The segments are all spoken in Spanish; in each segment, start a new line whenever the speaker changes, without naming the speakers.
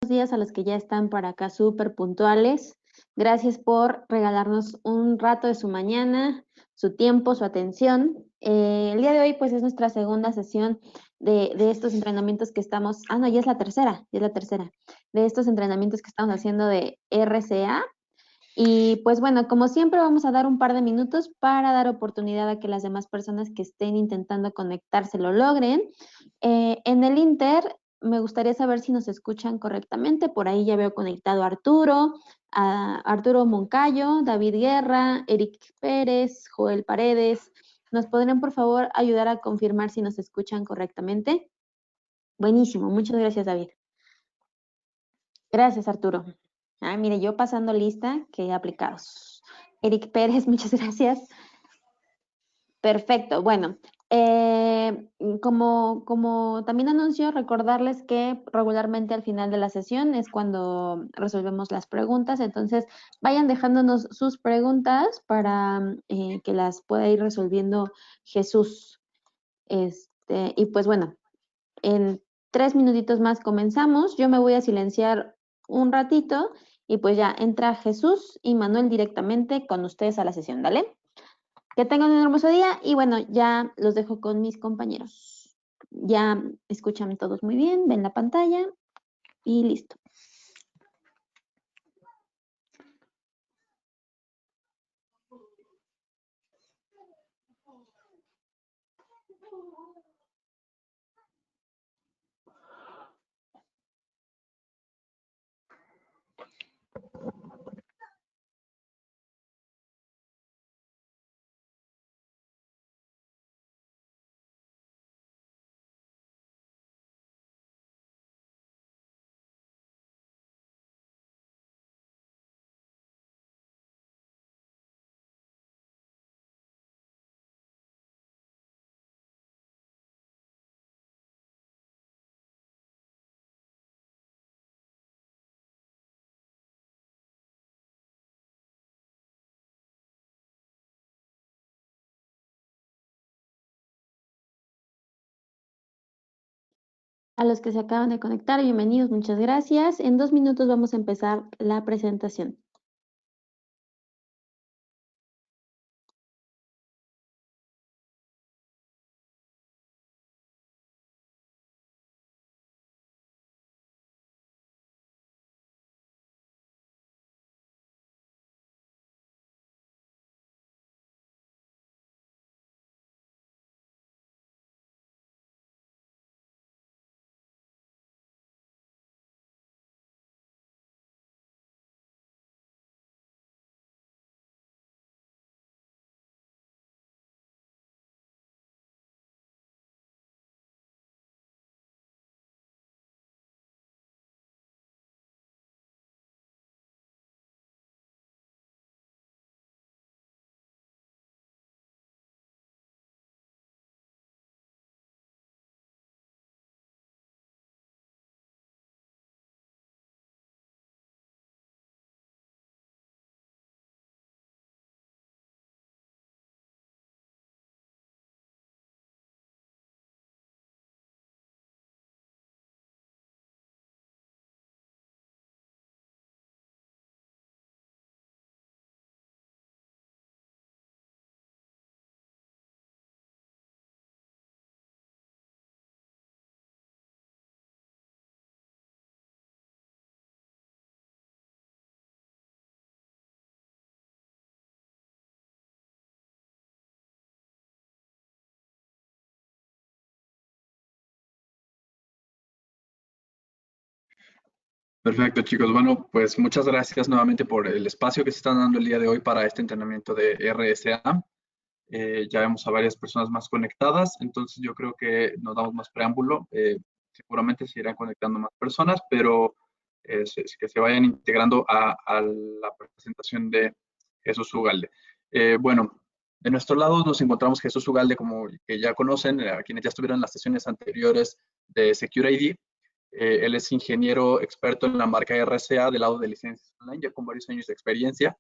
días a los que ya están por acá súper puntuales. Gracias por regalarnos un rato de su mañana, su tiempo, su atención. El día de hoy pues es nuestra segunda sesión de estos entrenamientos que estamos, no, ya es la tercera, de estos entrenamientos que estamos haciendo de RCA. Y pues bueno, como siempre vamos a dar un par de minutos para dar oportunidad a que las demás personas que estén intentando conectarse lo logren. En el Inter, me gustaría saber si nos escuchan correctamente. Por ahí ya veo conectado a Arturo Moncayo, David Guerra, Eric Pérez, Joel Paredes. ¿Nos podrían por favor ayudar a confirmar si nos escuchan correctamente? Buenísimo, muchas gracias, David. Gracias, Arturo. Mire, yo pasando lista, que aplicados. Eric Pérez, muchas gracias. Perfecto, bueno, como también anuncio, recordarles que regularmente al final de la sesión es cuando resolvemos las preguntas, entonces vayan dejándonos sus preguntas para que las pueda ir resolviendo Jesús. Y pues bueno, en 3 minutitos más comenzamos, yo me voy a silenciar un ratito y pues ya entra Jesús y Manuel directamente con ustedes a la sesión, ¿dale? Que tengan un hermoso día y bueno, ya los dejo con mis compañeros. Ya escuchan todos muy bien, ven la pantalla y listo. A los que se acaban de conectar, bienvenidos, muchas gracias. En 2 minutos vamos a empezar la presentación.
Perfecto, chicos. Bueno, pues muchas gracias nuevamente por el espacio que se está dando el día de hoy para este entrenamiento de RSA. Ya vemos a varias personas más conectadas, entonces yo creo que no damos más preámbulo. Seguramente se irán conectando más personas, pero que se vayan integrando a la presentación de Jesús Ugalde. Bueno, de nuestro lado nos encontramos Jesús Ugalde, como que ya conocen, a quienes ya estuvieron en las sesiones anteriores de SecureID. Él es ingeniero experto en la marca RCA del lado de licencias online, ya con varios años de experiencia.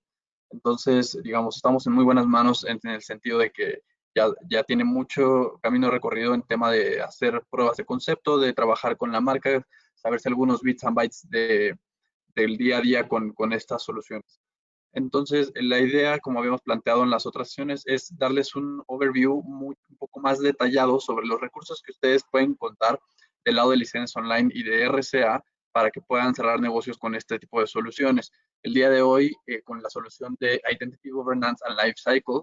Entonces, digamos, estamos en muy buenas manos en el sentido de que ya tiene mucho camino recorrido en tema de hacer pruebas de concepto, de trabajar con la marca, saberse algunos bits and bytes del día a día con estas soluciones. Entonces, la idea, como habíamos planteado en las otras sesiones, es darles un overview un poco más detallado sobre los recursos que ustedes pueden contar del lado de licencias online y de RCA para que puedan cerrar negocios con este tipo de soluciones. El día de hoy, con la solución de Identity Governance and Lifecycle,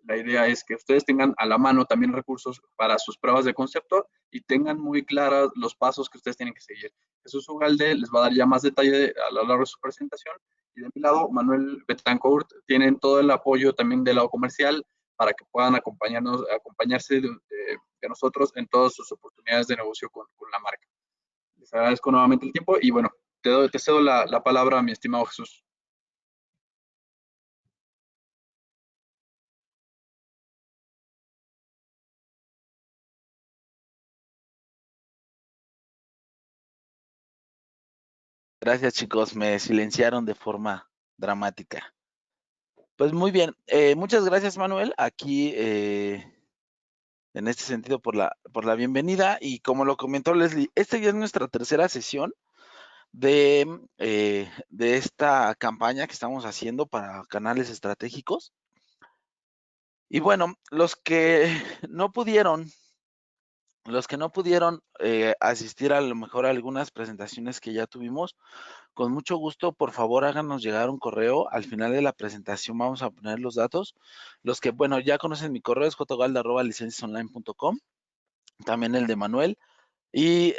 la idea es que ustedes tengan a la mano también recursos para sus pruebas de concepto y tengan muy claros los pasos que ustedes tienen que seguir. Jesús Ugalde les va a dar ya más detalle a lo largo de su presentación. Y de mi lado, Manuel Betancourt, tienen todo el apoyo también del lado comercial para que puedan acompañarse de nosotros en todas sus oportunidades de negocio con la marca. Les agradezco nuevamente el tiempo y bueno, te cedo la palabra, mi estimado Jesús.
Gracias, chicos, me silenciaron de forma dramática. Pues muy bien, muchas gracias, Manuel, aquí en este sentido por la bienvenida, y como lo comentó Leslie, esta ya es nuestra tercera sesión de esta campaña que estamos haciendo para canales estratégicos. Y bueno, los que no pudieron asistir a lo mejor a algunas presentaciones que ya tuvimos, con mucho gusto, por favor, háganos llegar un correo. Al final de la presentación vamos a poner los datos. Los que, bueno, ya conocen mi correo, es jotogalda@licenciasonline.com, también el de Manuel. Y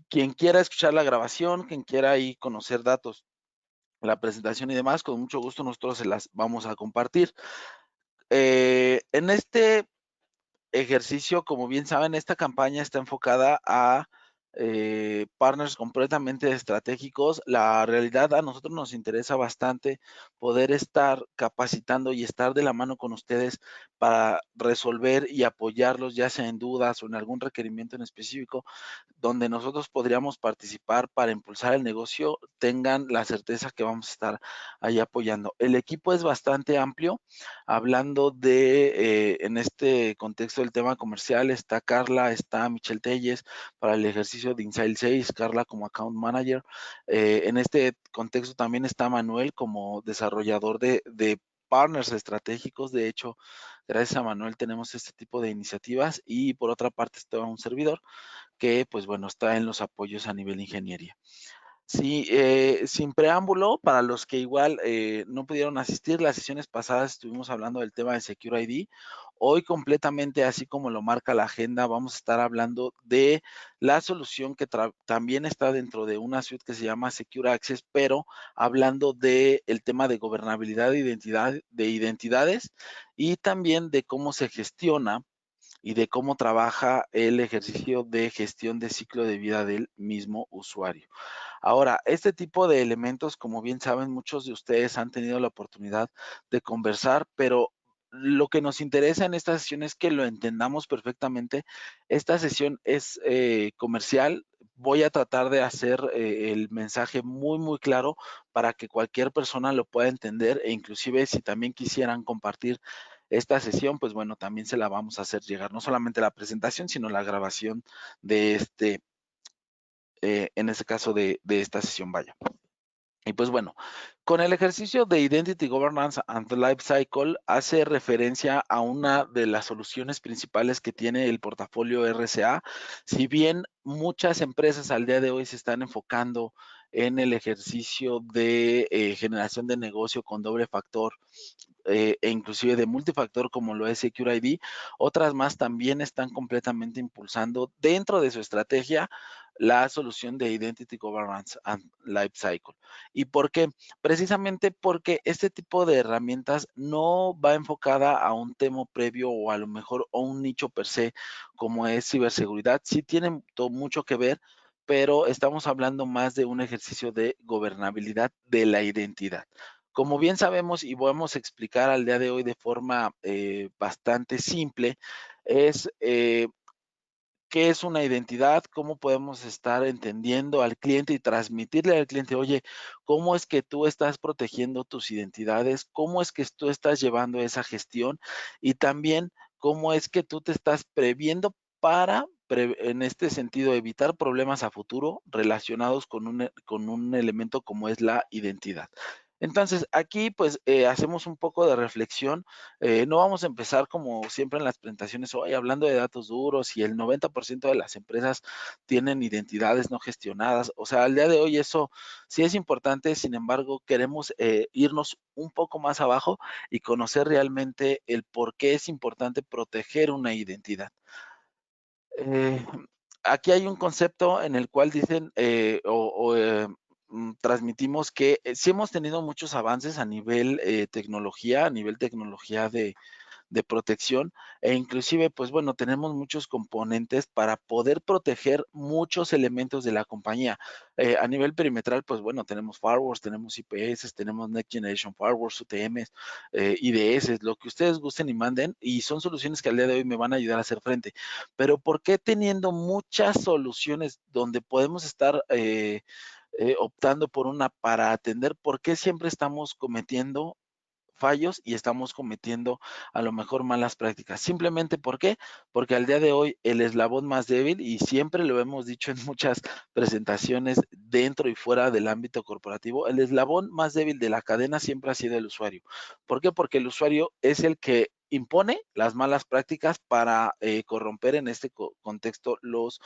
quien quiera escuchar la grabación, quien quiera ahí conocer datos, la presentación y demás, con mucho gusto nosotros se las vamos a compartir. En este ejercicio, como bien saben, esta campaña está enfocada a partners completamente estratégicos. La realidad, a nosotros nos interesa bastante poder estar capacitando y estar de la mano con ustedes para resolver y apoyarlos, ya sea en dudas o en algún requerimiento en específico, donde nosotros podríamos participar para impulsar el negocio, tengan la certeza que vamos a estar ahí apoyando. El equipo es bastante amplio. Hablando de, en este contexto del tema comercial, está Carla, está Michelle Telles para el ejercicio de Inside Sales, Carla como Account Manager. En este contexto también está Manuel como desarrollador de partners estratégicos. De hecho, gracias a Manuel tenemos este tipo de iniciativas, y por otra parte está un servidor que, pues bueno, está en los apoyos a nivel ingeniería. Sí, sin preámbulo, para los que igual no pudieron asistir, las sesiones pasadas estuvimos hablando del tema de Secure ID. Hoy completamente, así como lo marca la agenda, vamos a estar hablando de la solución que también está dentro de una suite que se llama Secure Access, pero hablando del tema de gobernabilidad de identidades, y también de cómo se gestiona y de cómo trabaja el ejercicio de gestión de ciclo de vida del mismo usuario. Ahora, este tipo de elementos, como bien saben, muchos de ustedes han tenido la oportunidad de conversar, pero lo que nos interesa en esta sesión es que lo entendamos perfectamente. Esta sesión es comercial. Voy a tratar de hacer el mensaje muy, muy claro para que cualquier persona lo pueda entender, e inclusive si también quisieran compartir esta sesión, pues bueno, también se la vamos a hacer llegar, no solamente la presentación, sino la grabación de en este caso de esta sesión, vaya. Y pues bueno, con el ejercicio de Identity Governance and Lifecycle hace referencia a una de las soluciones principales que tiene el portafolio RCA. Si bien muchas empresas al día de hoy se están enfocando en el ejercicio de generación de negocio con doble factor, e inclusive de multifactor como lo es Secure ID, otras más también están completamente impulsando dentro de su estrategia la solución de Identity Governance and Lifecycle. ¿Y por qué? Precisamente porque este tipo de herramientas no va enfocada a un tema previo o a lo mejor a un nicho per se como es ciberseguridad. Sí tiene mucho que ver, pero estamos hablando más de un ejercicio de gobernabilidad de la identidad. Como bien sabemos y podemos explicar al día de hoy de forma bastante simple, es qué es una identidad, cómo podemos estar entendiendo al cliente y transmitirle al cliente, oye, cómo es que tú estás protegiendo tus identidades, cómo es que tú estás llevando esa gestión, y también cómo es que tú te estás previendo para en este sentido, evitar problemas a futuro relacionados con un elemento como es la identidad. Entonces, aquí pues hacemos un poco de reflexión. No vamos a empezar como siempre en las presentaciones, hoy hablando de datos duros y el 90% de las empresas tienen identidades no gestionadas. O sea, al día de hoy eso sí es importante, sin embargo, queremos irnos un poco más abajo y conocer realmente el por qué es importante proteger una identidad. Aquí hay un concepto en el cual dicen transmitimos que sí hemos tenido muchos avances a nivel tecnología, de protección e inclusive, pues bueno, tenemos muchos componentes para poder proteger muchos elementos de la compañía. A nivel perimetral, pues bueno, tenemos firewalls, tenemos IPS, tenemos Next Generation Firewalls, UTMs, IDS, lo que ustedes gusten y manden, y son soluciones que al día de hoy me van a ayudar a hacer frente. Pero ¿por qué teniendo muchas soluciones donde podemos estar optando por una para atender, por qué siempre estamos cometiendo fallos y estamos cometiendo a lo mejor malas prácticas? Simplemente, ¿por qué? Porque al día de hoy el eslabón más débil, y siempre lo hemos dicho en muchas presentaciones dentro y fuera del ámbito corporativo, el eslabón más débil de la cadena siempre ha sido el usuario. ¿Por qué? Porque el usuario es el que impone las malas prácticas para corromper en este contexto los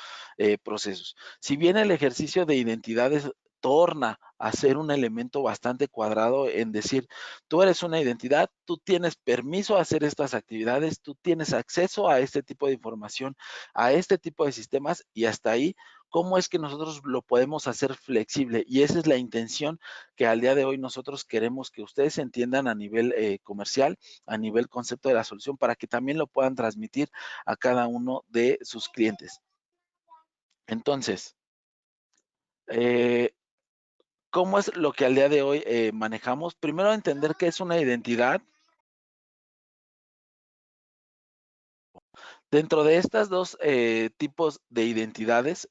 procesos. Si bien el ejercicio de identidades torna a ser un elemento bastante cuadrado en decir, tú eres una identidad, tú tienes permiso a hacer estas actividades, tú tienes acceso a este tipo de información, a este tipo de sistemas y hasta ahí, ¿cómo es que nosotros lo podemos hacer flexible? Y esa es la intención que al día de hoy nosotros queremos que ustedes entiendan a nivel comercial, a nivel concepto de la solución, para que también lo puedan transmitir a cada uno de sus clientes. Entonces, ¿cómo es lo que al día de hoy manejamos? Primero, entender qué es una identidad. Dentro de estas dos tipos de identidades,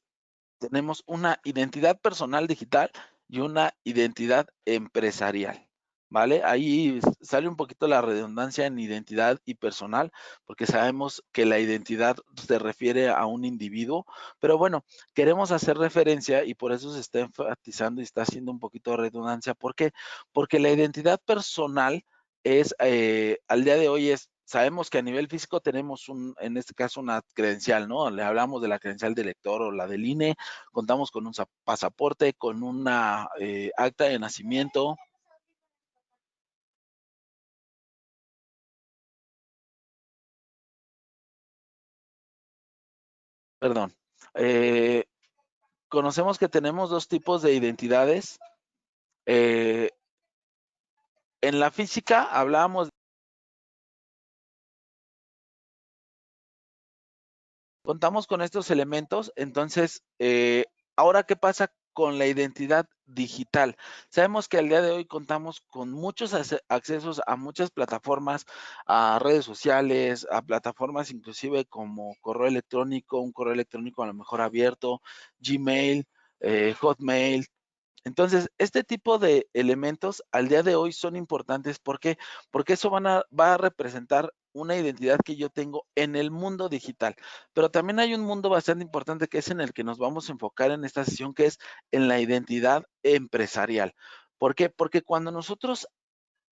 tenemos una identidad personal digital y una identidad empresarial, ¿vale? Ahí sale un poquito la redundancia en identidad y personal, porque sabemos que la identidad se refiere a un individuo, pero bueno, queremos hacer referencia y por eso se está enfatizando y está haciendo un poquito de redundancia. ¿Por qué? Porque la identidad personal es, al día de hoy sabemos que a nivel físico tenemos en este caso una credencial, ¿no? Le hablamos de la credencial de lector o la del INE, contamos con un pasaporte, con una acta de nacimiento. Perdón. Conocemos que tenemos dos tipos de identidades. En la física hablábamos, contamos con estos elementos, entonces, ahora, ¿qué pasa con la identidad digital? Sabemos que al día de hoy contamos con muchos accesos a muchas plataformas, a redes sociales, a plataformas inclusive como correo electrónico, un correo electrónico a lo mejor abierto, Gmail, Hotmail. Entonces, este tipo de elementos al día de hoy son importantes. ¿Por qué? Porque eso va a representar una identidad que yo tengo en el mundo digital. Pero también hay un mundo bastante importante que es en el que nos vamos a enfocar en esta sesión, que es en la identidad empresarial. ¿Por qué? Porque cuando nosotros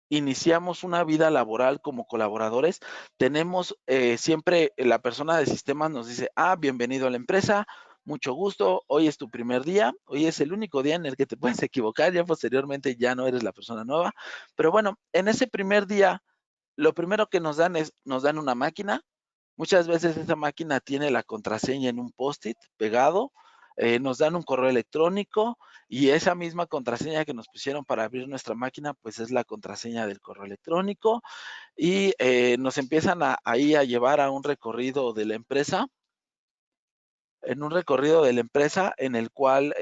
iniciamos una vida laboral como colaboradores, tenemos siempre la persona de sistemas nos dice, bienvenido a la empresa, mucho gusto, hoy es tu primer día, hoy es el único día en el que te puedes equivocar, ya posteriormente ya no eres la persona nueva, pero bueno, en ese primer día, lo primero que nos dan una máquina. Muchas veces esa máquina tiene la contraseña en un post-it pegado, nos dan un correo electrónico y esa misma contraseña que nos pusieron para abrir nuestra máquina, pues es la contraseña del correo electrónico y nos empiezan ahí a llevar a un recorrido de la empresa, en el cual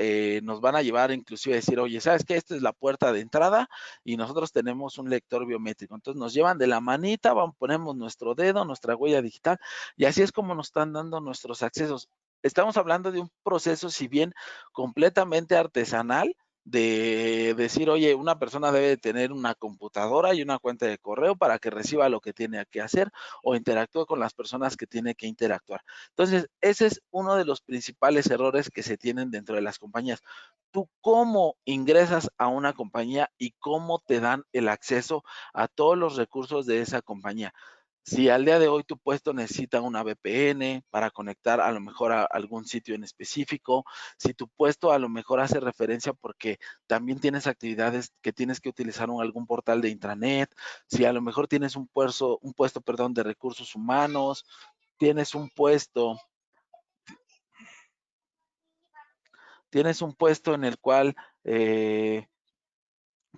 nos van a llevar inclusive a decir, oye, ¿sabes qué? Esta es la puerta de entrada y nosotros tenemos un lector biométrico. Entonces nos llevan de la manita, ponemos nuestro dedo, nuestra huella digital y así es como nos están dando nuestros accesos. Estamos hablando de un proceso, si bien completamente artesanal, de decir, oye, una persona debe tener una computadora y una cuenta de correo para que reciba lo que tiene que hacer o interactúe con las personas que tiene que interactuar. Entonces, ese es uno de los principales errores que se tienen dentro de las compañías. Tú cómo ingresas a una compañía y cómo te dan el acceso a todos los recursos de esa compañía. Si al día de hoy tu puesto necesita una VPN para conectar a lo mejor a algún sitio en específico, si tu puesto a lo mejor hace referencia porque también tienes actividades que tienes que utilizar algún portal de intranet, si a lo mejor tienes un puesto, perdón, de recursos humanos, tienes un puesto en el cual,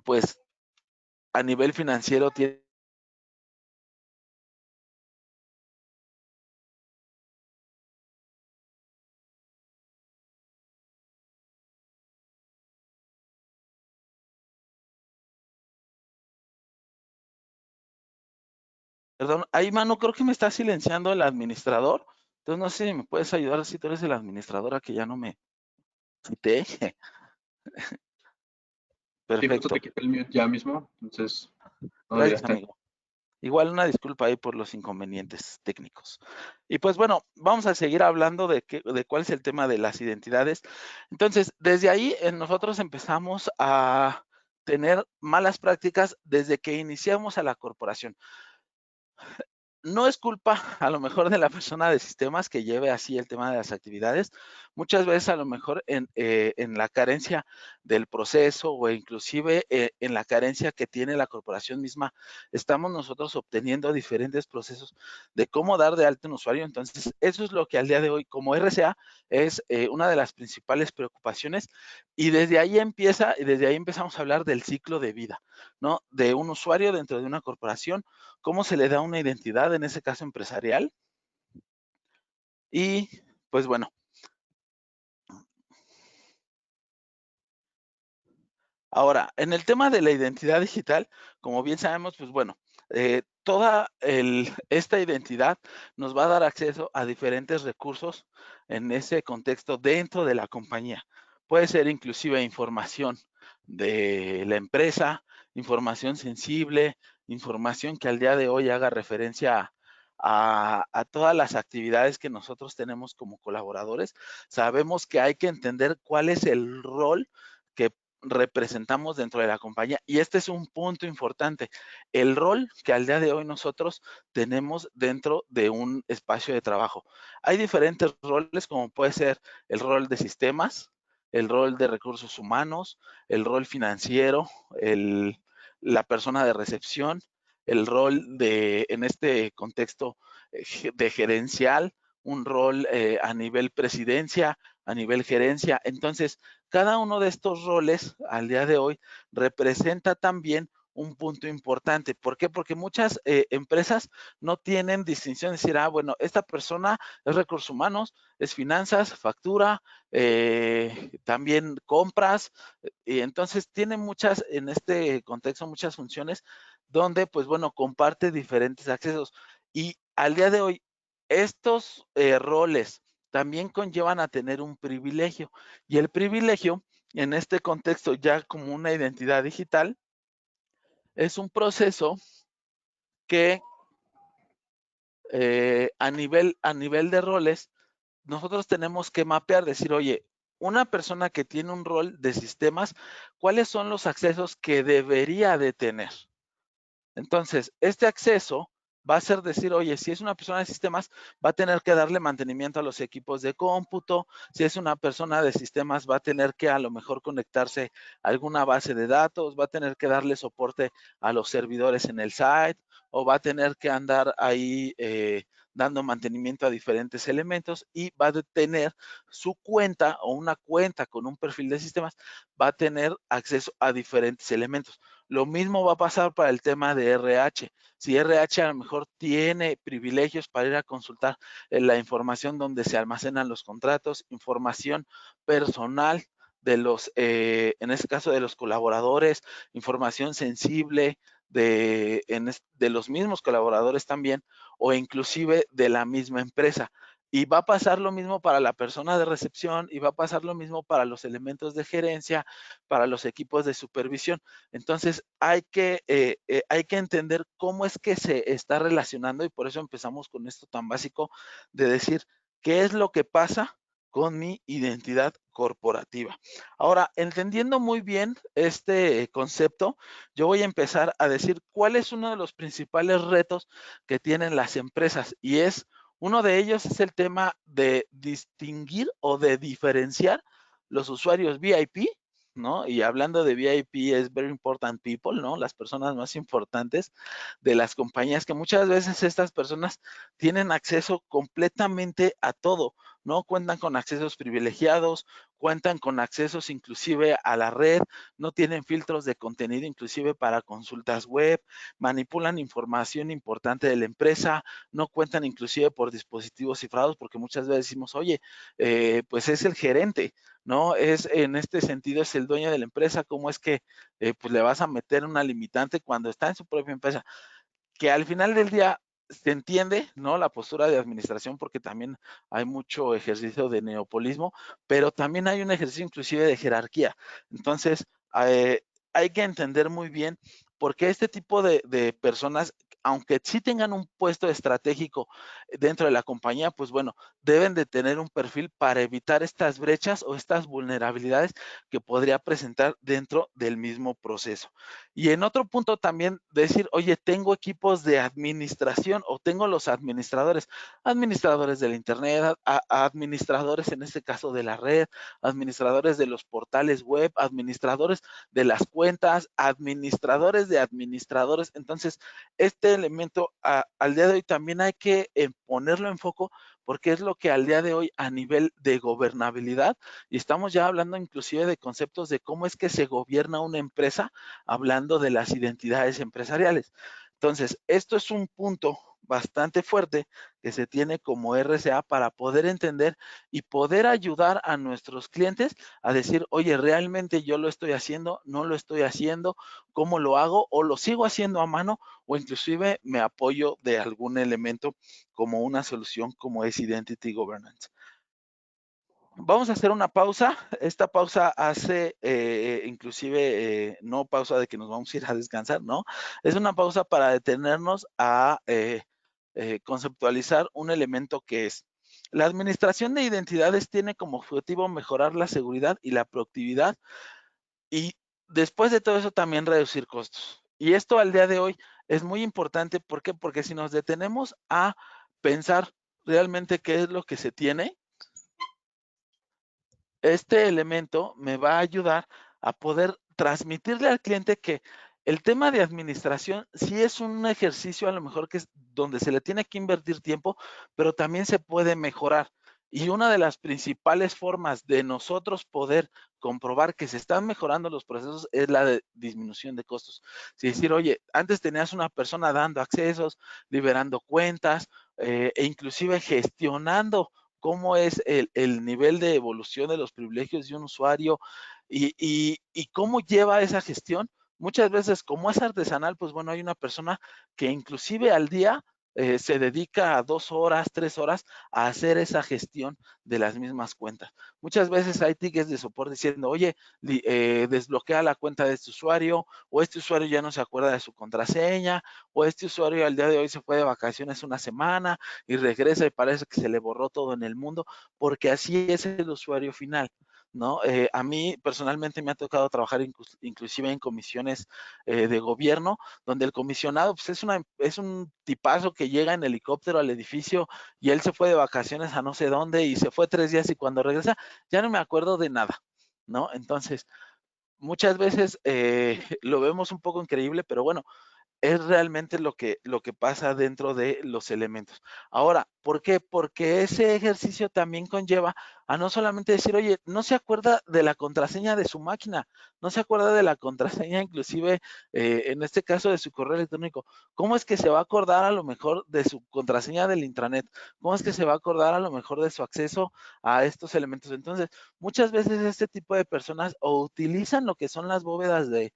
pues, a nivel financiero tienes. Perdón, ahí, mano, creo que me está silenciando el administrador. Entonces, no sé si me puedes ayudar si tú eres el administrador a que ya no me quité.
Sí, justo
Perfecto.
te quité el mute ya mismo, entonces, no, ya
Gracias,
está.
amigo. Igual una disculpa ahí por los inconvenientes técnicos. Y pues bueno, vamos a seguir hablando de cuál es el tema de las identidades. Entonces, desde ahí nosotros empezamos a tener malas prácticas desde que iniciamos a la corporación. No es culpa a lo mejor de la persona de sistemas que lleve así el tema de las actividades. Muchas veces a lo mejor en la carencia del proceso o inclusive en la carencia que tiene la corporación misma, estamos nosotros obteniendo diferentes procesos de cómo dar de alta un usuario. Entonces, eso es lo que al día de hoy como RCA es una de las principales preocupaciones y desde ahí empezamos a hablar del ciclo de vida, ¿no? De un usuario dentro de una corporación, cómo se le da una identidad, en ese caso empresarial. Y pues bueno, ahora, en el tema de la identidad digital, como bien sabemos, pues bueno, toda esta identidad nos va a dar acceso a diferentes recursos en ese contexto dentro de la compañía. Puede ser inclusive información de la empresa, información sensible, información que al día de hoy haga referencia a todas las actividades que nosotros tenemos como colaboradores. Sabemos que hay que entender cuál es el rol que representamos dentro de la compañía. Y este es un punto importante, el rol que al día de hoy nosotros tenemos dentro de un espacio de trabajo. Hay diferentes roles, como puede ser el rol de sistemas, el rol de recursos humanos, el rol financiero, la persona de recepción, el rol en este contexto de gerencial, un rol a nivel presidencia, a nivel gerencia. Entonces, cada uno de estos roles al día de hoy representa también un punto importante. ¿Por qué? Porque muchas empresas no tienen distinción de decir, bueno, esta persona es recursos humanos, es finanzas, factura, también compras, y entonces tiene muchas, en este contexto, muchas funciones donde, pues bueno, comparte diferentes accesos. Y al día de hoy, estos roles también conllevan a tener un privilegio. Y el privilegio, en este contexto ya como una identidad digital, es un proceso que a nivel de roles, nosotros tenemos que mapear, decir, oye, una persona que tiene un rol de sistemas, ¿cuáles son los accesos que debería de tener? Entonces, este acceso va a ser decir, oye, si es una persona de sistemas, va a tener que darle mantenimiento a los equipos de cómputo. Si es una persona de sistemas, va a tener que a lo mejor conectarse a alguna base de datos, va a tener que darle soporte a los servidores en el site, o va a tener que andar ahí dando mantenimiento a diferentes elementos y va a tener su cuenta o una cuenta con un perfil de sistemas, va a tener acceso a diferentes elementos. Lo mismo va a pasar para el tema de RH. Si RH a lo mejor tiene privilegios para ir a consultar la información donde se almacenan los contratos, información personal de los, en este caso de los colaboradores, información sensible de los mismos colaboradores también, o inclusive de la misma empresa. Y va a pasar lo mismo para la persona de recepción y va a pasar lo mismo para los elementos de gerencia, para los equipos de supervisión. Entonces, hay que entender cómo es que se está relacionando y por eso empezamos con esto tan básico de decir qué es lo que pasa con mi identidad corporativa. Ahora, entendiendo muy bien este concepto, yo voy a empezar a decir cuál es uno de los principales retos que tienen las empresas y uno de ellos es el tema de distinguir o de diferenciar los usuarios VIP, ¿no? Y hablando de VIP es Very Important People, ¿no? Las personas más importantes de las compañías, que muchas veces estas personas tienen acceso completamente a todo, ¿no? Cuentan con accesos privilegiados, cuentan con accesos inclusive a la red, no tienen filtros de contenido inclusive para consultas web, manipulan información importante de la empresa, no cuentan inclusive por dispositivos cifrados, porque muchas veces decimos, oye, pues es el gerente, ¿no? En este sentido es el dueño de la empresa, ¿cómo es que pues le vas a meter una limitante cuando está en su propia empresa? Que al final del día se entiende, ¿no? La postura de administración, porque también hay mucho ejercicio de neopolismo, pero también hay un ejercicio inclusive de jerarquía. Entonces, hay que entender muy bien por qué este tipo de personas, aunque sí tengan un puesto estratégico dentro de la compañía, pues bueno, deben de tener un perfil para evitar estas brechas o estas vulnerabilidades que podría presentar dentro del mismo proceso. Y en otro punto también decir, oye, tengo equipos de administración o tengo los administradores, administradores del Internet, administradores en este caso de la red, administradores de los portales web, administradores de las cuentas, administradores de administradores. Entonces, este elemento al día de hoy también hay que ponerlo en foco porque es lo que al día de hoy a nivel de gobernabilidad, y estamos ya hablando inclusive de conceptos de cómo es que se gobierna una empresa, hablando de las identidades empresariales. Entonces, esto es un punto bastante fuerte que se tiene como RCA para poder entender y poder ayudar a nuestros clientes a decir, oye, realmente yo lo estoy haciendo, no lo estoy haciendo, cómo lo hago o lo sigo haciendo a mano o inclusive me apoyo de algún elemento como una solución como es Identity Governance. Vamos a hacer una pausa. Esta pausa hace inclusive no pausa de que nos vamos a ir a descansar, ¿no? Es una pausa para detenernos a conceptualizar un elemento que es la administración de identidades tiene como objetivo mejorar la seguridad y la productividad y después de todo eso también reducir costos. Y esto al día de hoy es muy importante. ¿Por qué? Porque si nos detenemos a pensar realmente qué es lo que se tiene, este elemento me va a ayudar a poder transmitirle al cliente que el tema de administración sí es un ejercicio a lo mejor que es donde se le tiene que invertir tiempo, pero también se puede mejorar. Y una de las principales formas de nosotros poder comprobar que se están mejorando los procesos es la de disminución de costos. Es decir, oye, antes tenías una persona dando accesos, liberando cuentas e inclusive gestionando cómo es el nivel de evolución de los privilegios de un usuario y cómo lleva esa gestión. Muchas veces, como es artesanal, pues bueno, hay una persona que inclusive al día se dedica a 2 horas, 3 horas a hacer esa gestión de las mismas cuentas. Muchas veces hay tickets de soporte diciendo, oye, desbloquea la cuenta de este usuario, o este usuario ya no se acuerda de su contraseña, o este usuario al día de hoy se fue de vacaciones una semana y regresa y parece que se le borró todo en el mundo, porque así es el usuario final, ¿no? A mí personalmente me ha tocado trabajar inclusive en comisiones de gobierno, donde el comisionado pues, es un tipazo que llega en helicóptero al edificio y él se fue de vacaciones a no sé dónde y se fue 3 días y cuando regresa ya no me acuerdo de nada, ¿no? Entonces, muchas veces lo vemos un poco increíble, pero bueno, es realmente lo que pasa dentro de los elementos. Ahora, ¿por qué? Porque ese ejercicio también conlleva a no solamente decir, oye, no se acuerda de la contraseña de su máquina, no se acuerda de la contraseña inclusive, en este caso de su correo electrónico. ¿Cómo es que se va a acordar a lo mejor de su contraseña del intranet? ¿Cómo es que se va a acordar a lo mejor de su acceso a estos elementos? Entonces, muchas veces este tipo de personas o utilizan lo que son las bóvedas de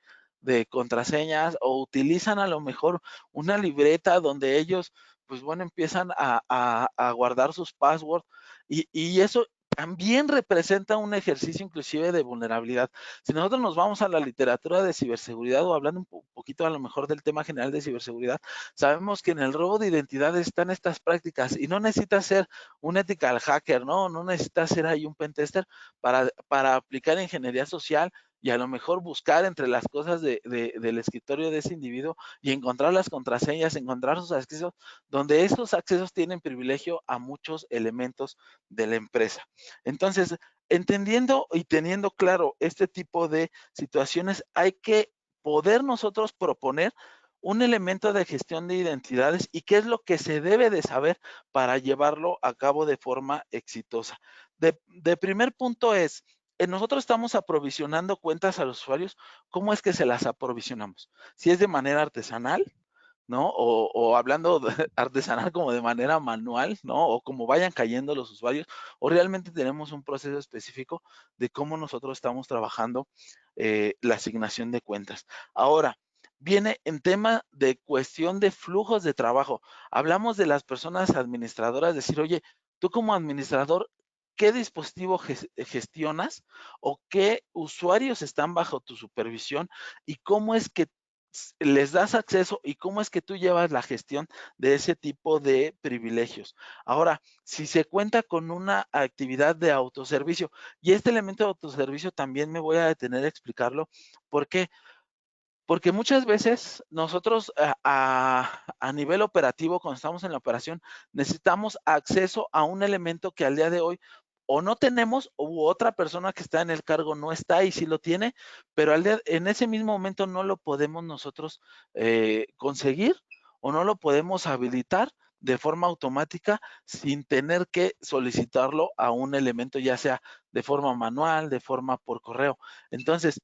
contraseñas o utilizan a lo mejor una libreta donde ellos pues bueno, empiezan a guardar sus passwords y eso también representa un ejercicio inclusive de vulnerabilidad. Si nosotros nos vamos a la literatura de ciberseguridad o hablando un poquito a lo mejor del tema general de ciberseguridad, sabemos que en el robo de identidad están estas prácticas y no necesitas ser un ethical hacker, ¿no? No necesitas ser ahí un pentester para aplicar ingeniería social y a lo mejor buscar entre las cosas del escritorio de ese individuo y encontrar las contraseñas, encontrar sus accesos, donde esos accesos tienen privilegio a muchos elementos de la empresa. Entonces, entendiendo y teniendo claro este tipo de situaciones, hay que poder nosotros proponer un elemento de gestión de identidades y qué es lo que se debe de saber para llevarlo a cabo de forma exitosa. De primer punto es, nosotros estamos aprovisionando cuentas a los usuarios, ¿cómo es que se las aprovisionamos? Si es de manera artesanal, ¿no? O hablando de artesanal como de manera manual, ¿no? O como vayan cayendo los usuarios, o realmente tenemos un proceso específico de cómo nosotros estamos trabajando la asignación de cuentas. Ahora, viene en tema de cuestión de flujos de trabajo. Hablamos de las personas administradoras, decir, oye, tú como administrador, ¿qué dispositivo gestionas o qué usuarios están bajo tu supervisión y cómo es que les das acceso y cómo es que tú llevas la gestión de ese tipo de privilegios? Ahora, si se cuenta con una actividad de autoservicio, y este elemento de autoservicio también me voy a detener a explicarlo, ¿por qué? Porque muchas veces nosotros a nivel operativo, cuando estamos en la operación, necesitamos acceso a un elemento que al día de hoy o no tenemos u otra persona que está en el cargo no está y sí lo tiene, pero en ese mismo momento no lo podemos nosotros conseguir o no lo podemos habilitar de forma automática sin tener que solicitarlo a un elemento, ya sea de forma manual, de forma por correo. Entonces,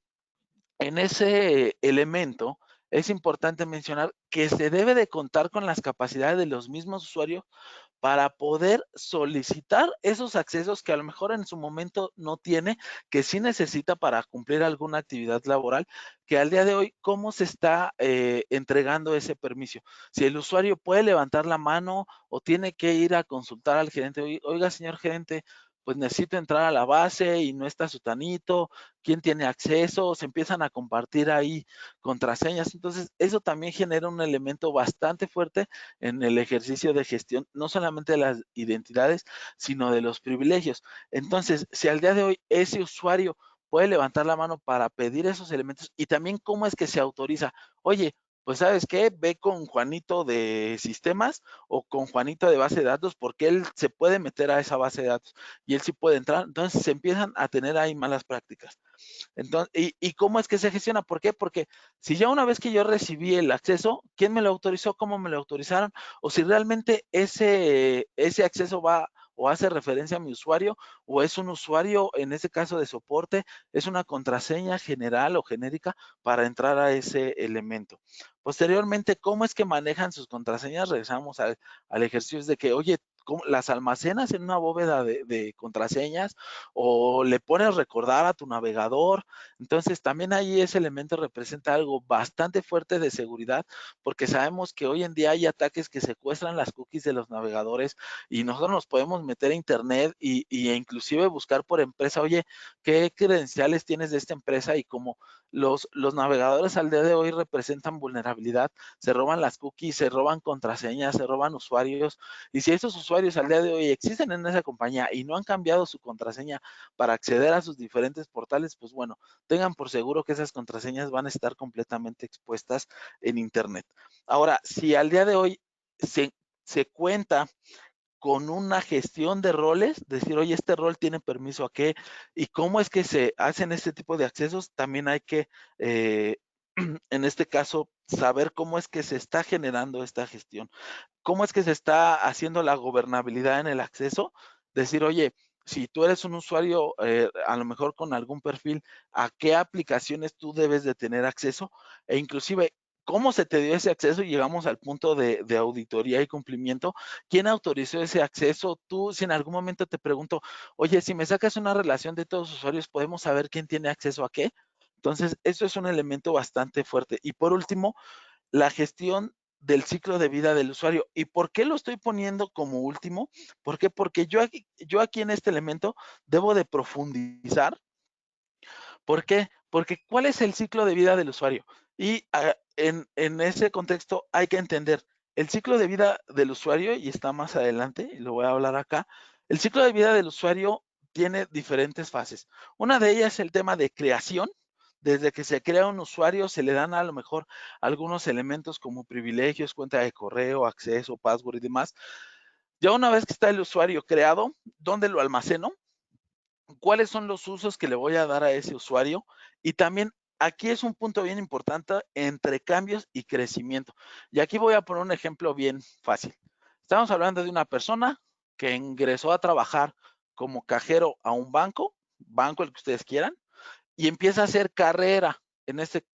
en ese elemento es importante mencionar que se debe de contar con las capacidades de los mismos usuarios para poder solicitar esos accesos que a lo mejor en su momento no tiene, que sí necesita para cumplir alguna actividad laboral, que al día de hoy, ¿cómo se está entregando ese permiso? Si el usuario puede levantar la mano o tiene que ir a consultar al gerente, oiga, señor gerente, pues necesito entrar a la base y no está sutanito, quién tiene acceso, se empiezan a compartir ahí contraseñas. Entonces, eso también genera un elemento bastante fuerte en el ejercicio de gestión, no solamente de las identidades, sino de los privilegios. Entonces, si al día de hoy ese usuario puede levantar la mano para pedir esos elementos y también cómo es que se autoriza, oye, pues sabes qué, ve con Juanito de sistemas o con Juanito de base de datos porque él se puede meter a esa base de datos y él sí puede entrar. Entonces se empiezan a tener ahí malas prácticas. Entonces, ¿y cómo es que se gestiona? ¿Por qué? Porque si ya una vez que yo recibí el acceso, ¿quién me lo autorizó? ¿Cómo me lo autorizaron? O si realmente ese acceso va o hace referencia a mi usuario, o es un usuario, en este caso de soporte, es una contraseña general o genérica para entrar a ese elemento. Posteriormente, ¿cómo es que manejan sus contraseñas? Regresamos al ejercicio de que, oye, ¿cómo las almacenas en una bóveda de contraseñas o le pones recordar a tu navegador? Entonces, también ahí ese elemento representa algo bastante fuerte de seguridad, porque sabemos que hoy en día hay ataques que secuestran las cookies de los navegadores y nosotros nos podemos meter a internet e inclusive buscar por empresa, oye, ¿qué credenciales tienes de esta empresa? Y como los navegadores al día de hoy representan vulnerabilidad, se roban las cookies, se roban contraseñas, se roban usuarios, y si esos usuarios al día de hoy existen en esa compañía y no han cambiado su contraseña para acceder a sus diferentes portales, pues bueno, tengan por seguro que esas contraseñas van a estar completamente expuestas en internet. Ahora, si al día de hoy se cuenta con una gestión de roles, decir, oye, este rol tiene permiso a qué, y cómo es que se hacen este tipo de accesos, también hay que, en este caso, saber cómo es que se está generando esta gestión, cómo es que se está haciendo la gobernabilidad en el acceso, decir, oye, si tú eres un usuario, a lo mejor con algún perfil, ¿a qué aplicaciones tú debes de tener acceso? E inclusive, ¿cómo se te dio ese acceso? Y llegamos al punto de auditoría y cumplimiento. ¿Quién autorizó ese acceso? Tú, si en algún momento te pregunto, oye, si me sacas una relación de todos los usuarios, ¿podemos saber quién tiene acceso a qué? Entonces, eso es un elemento bastante fuerte. Y por último, la gestión del ciclo de vida del usuario. ¿Y por qué lo estoy poniendo como último? ¿Por qué? Porque yo aquí en este elemento debo de profundizar. ¿Por qué? Porque ¿cuál es el ciclo de vida del usuario? Y en ese contexto hay que entender el ciclo de vida del usuario, y está más adelante, y lo voy a hablar acá. El ciclo de vida del usuario tiene diferentes fases. Una de ellas es el tema de creación. Desde que se crea un usuario se le dan a lo mejor algunos elementos como privilegios, cuenta de correo, acceso, password y demás. Ya una vez que está el usuario creado, ¿dónde lo almaceno? ¿Cuáles son los usos que le voy a dar a ese usuario? Y también aquí es un punto bien importante entre cambios y crecimiento. Y aquí voy a poner un ejemplo bien fácil. Estamos hablando de una persona que ingresó a trabajar como cajero a un banco el que ustedes quieran, y empieza a hacer carrera en este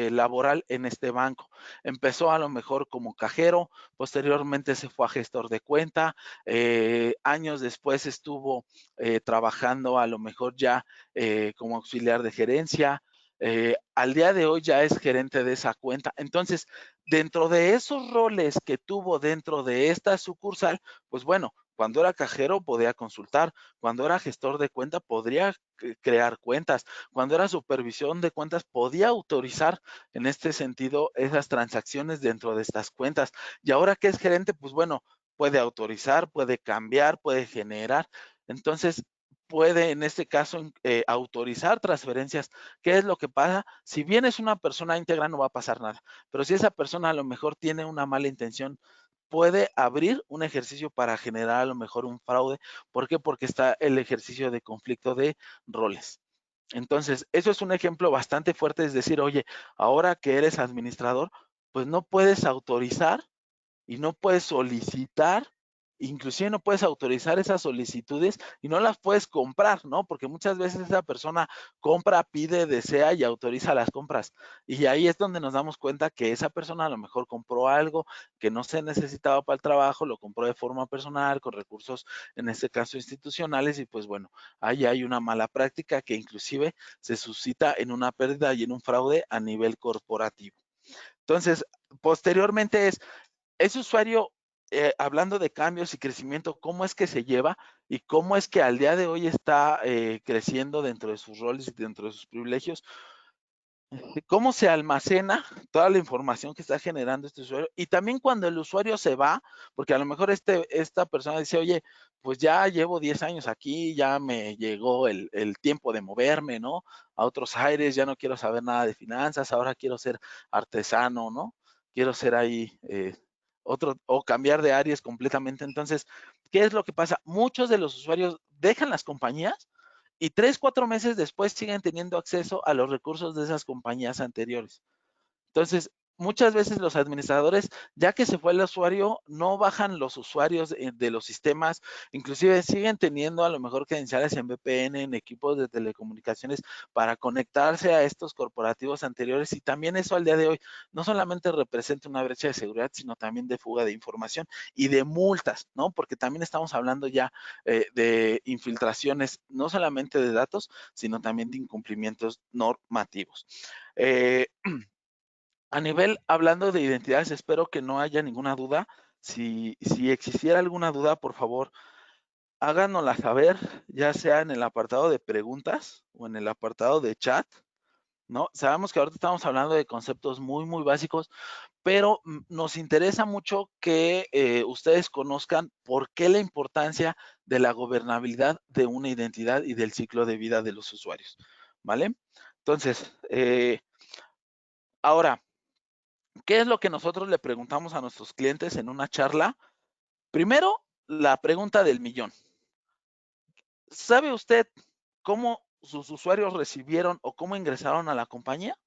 laboral en este banco. Empezó a lo mejor como cajero, posteriormente se fue a gestor de cuenta, años después estuvo trabajando a lo mejor ya como auxiliar de gerencia, al día de hoy ya es gerente de esa cuenta. Entonces, dentro de esos roles que tuvo dentro de esta sucursal, pues bueno, cuando era cajero podía consultar, cuando era gestor de cuenta podría crear cuentas, cuando era supervisión de cuentas podía autorizar en este sentido esas transacciones dentro de estas cuentas. Y ahora que es gerente, pues bueno, puede autorizar, puede cambiar, puede generar. Entonces, puede en este caso autorizar transferencias. ¿Qué es lo que pasa? Si bien es una persona íntegra no va a pasar nada, pero si esa persona a lo mejor tiene una mala intención, puede abrir un ejercicio para generar a lo mejor un fraude. ¿Por qué? Porque está el ejercicio de conflicto de roles. Entonces, eso es un ejemplo bastante fuerte, es decir, oye, ahora que eres administrador, pues no puedes autorizar y no puedes solicitar, inclusive no puedes autorizar esas solicitudes y no las puedes comprar, ¿no? Porque muchas veces esa persona compra, pide, desea y autoriza las compras. Y ahí es donde nos damos cuenta que esa persona a lo mejor compró algo que no se necesitaba para el trabajo, lo compró de forma personal, con recursos, en este caso institucionales, y pues bueno, ahí hay una mala práctica que inclusive se suscita en una pérdida y en un fraude a nivel corporativo. Entonces, posteriormente ese usuario, hablando de cambios y crecimiento, ¿cómo es que se lleva y cómo es que al día de hoy está creciendo dentro de sus roles y dentro de sus privilegios? ¿Cómo se almacena toda la información que está generando este usuario? Y también cuando el usuario se va, porque a lo mejor esta persona dice, oye, pues ya llevo 10 años aquí, ya me llegó el tiempo de moverme, ¿no? A otros aires, ya no quiero saber nada de finanzas, ahora quiero ser artesano, ¿no? Quiero ser ahí otro, o cambiar de áreas completamente. Entonces, ¿qué es lo que pasa? Muchos de los usuarios dejan las compañías y 3, 4 meses después siguen teniendo acceso a los recursos de esas compañías anteriores. Entonces, muchas veces los administradores, ya que se fue el usuario, no bajan los usuarios de los sistemas, inclusive siguen teniendo a lo mejor credenciales en VPN, en equipos de telecomunicaciones para conectarse a estos corporativos anteriores, y también eso al día de hoy no solamente representa una brecha de seguridad, sino también de fuga de información y de multas, ¿no? Porque también estamos hablando ya de infiltraciones, no solamente de datos, sino también de incumplimientos normativos. A nivel, hablando de identidades, espero que no haya ninguna duda. Si existiera alguna duda, por favor, háganosla saber, ya sea en el apartado de preguntas o en el apartado de chat, ¿no? Sabemos que ahorita estamos hablando de conceptos muy, muy básicos, pero nos interesa mucho que ustedes conozcan por qué la importancia de la gobernabilidad de una identidad y del ciclo de vida de los usuarios, ¿vale? Entonces, ahora, ¿qué es lo que nosotros le preguntamos a nuestros clientes en una charla? Primero, la pregunta del millón. ¿Sabe usted cómo sus usuarios recibieron o cómo ingresaron a la compañía?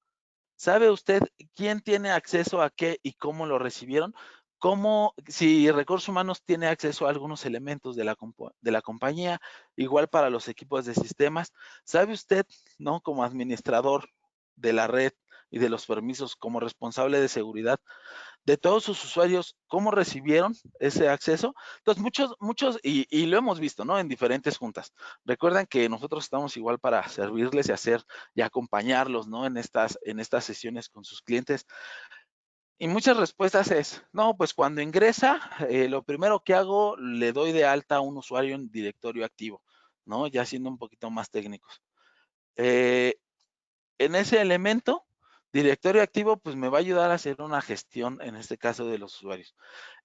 ¿Sabe usted quién tiene acceso a qué y cómo lo recibieron? ¿Cómo, si Recursos Humanos tiene acceso a algunos elementos de la compañía, igual para los equipos de sistemas? ¿Sabe usted, no, como administrador de la red y de los permisos, como responsable de seguridad, de todos sus usuarios, cómo recibieron ese acceso? Entonces, muchos, y lo hemos visto, ¿no? En diferentes juntas. Recuerden que nosotros estamos igual para servirles y hacer y acompañarlos, ¿no? En estas sesiones con sus clientes. Y muchas respuestas es, no, pues cuando ingresa, lo primero que hago, le doy de alta a un usuario en directorio activo, ¿no? Ya siendo un poquito más técnicos. En ese elemento, directorio activo, pues me va a ayudar a hacer una gestión, en este caso, de los usuarios.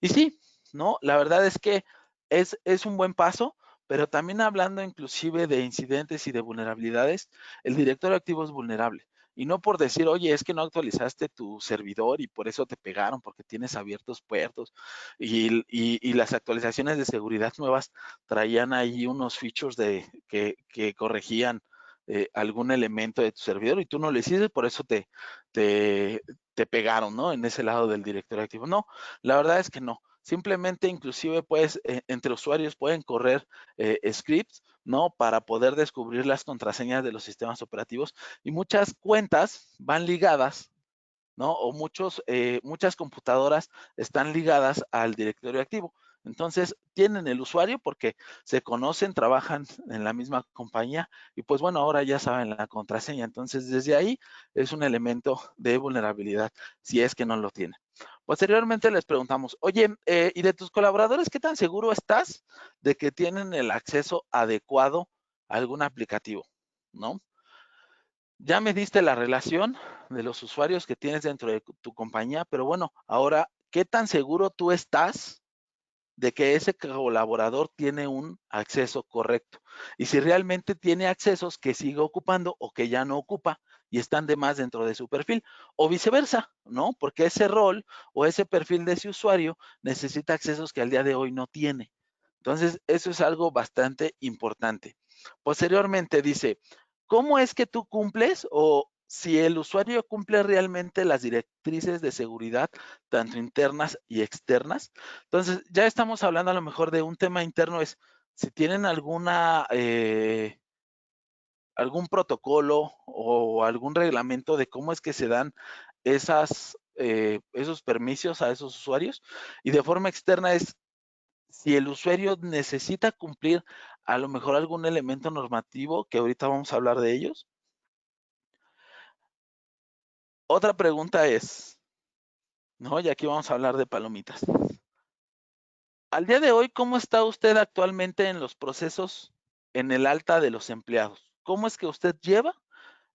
Y sí, ¿no? La verdad es que es un buen paso, pero también hablando inclusive de incidentes y de vulnerabilidades, el directorio activo es vulnerable. Y no por decir, oye, es que no actualizaste tu servidor y por eso te pegaron, porque tienes abiertos puertos y las actualizaciones de seguridad nuevas traían ahí unos features que corregían algún elemento de tu servidor y tú no lo hiciste, por eso te pegaron, ¿no? En ese lado del directorio activo. No, la verdad es que no. Simplemente, inclusive, pues, entre usuarios pueden correr scripts, ¿no? Para poder descubrir las contraseñas de los sistemas operativos y muchas cuentas van ligadas, ¿no? O muchas computadoras están ligadas al directorio activo. Entonces, tienen el usuario porque se conocen, trabajan en la misma compañía y pues bueno, ahora ya saben la contraseña. Entonces, desde ahí es un elemento de vulnerabilidad si es que no lo tienen. Posteriormente les preguntamos, oye, ¿y de tus colaboradores qué tan seguro estás de que tienen el acceso adecuado a algún aplicativo? ¿No? Ya me diste la relación de los usuarios que tienes dentro de tu compañía, pero bueno, ahora, ¿qué tan seguro tú estás de que ese colaborador tiene un acceso correcto? Y si realmente tiene accesos que sigue ocupando o que ya no ocupa y están de más dentro de su perfil, o viceversa, ¿no? Porque ese rol o ese perfil de ese usuario necesita accesos que al día de hoy no tiene. Entonces, eso es algo bastante importante. Posteriormente dice, ¿cómo es que tú cumples o si el usuario cumple realmente las directrices de seguridad, tanto internas y externas? Entonces, ya estamos hablando a lo mejor de un tema interno, es si tienen algún protocolo o algún reglamento de cómo es que se dan esos permisos a esos usuarios. Y de forma externa es si el usuario necesita cumplir a lo mejor algún elemento normativo, que ahorita vamos a hablar de ellos. Otra pregunta es, ¿no? Y aquí vamos a hablar de palomitas. Al día de hoy, ¿cómo está usted actualmente en los procesos en el alta de los empleados? ¿Cómo es que usted lleva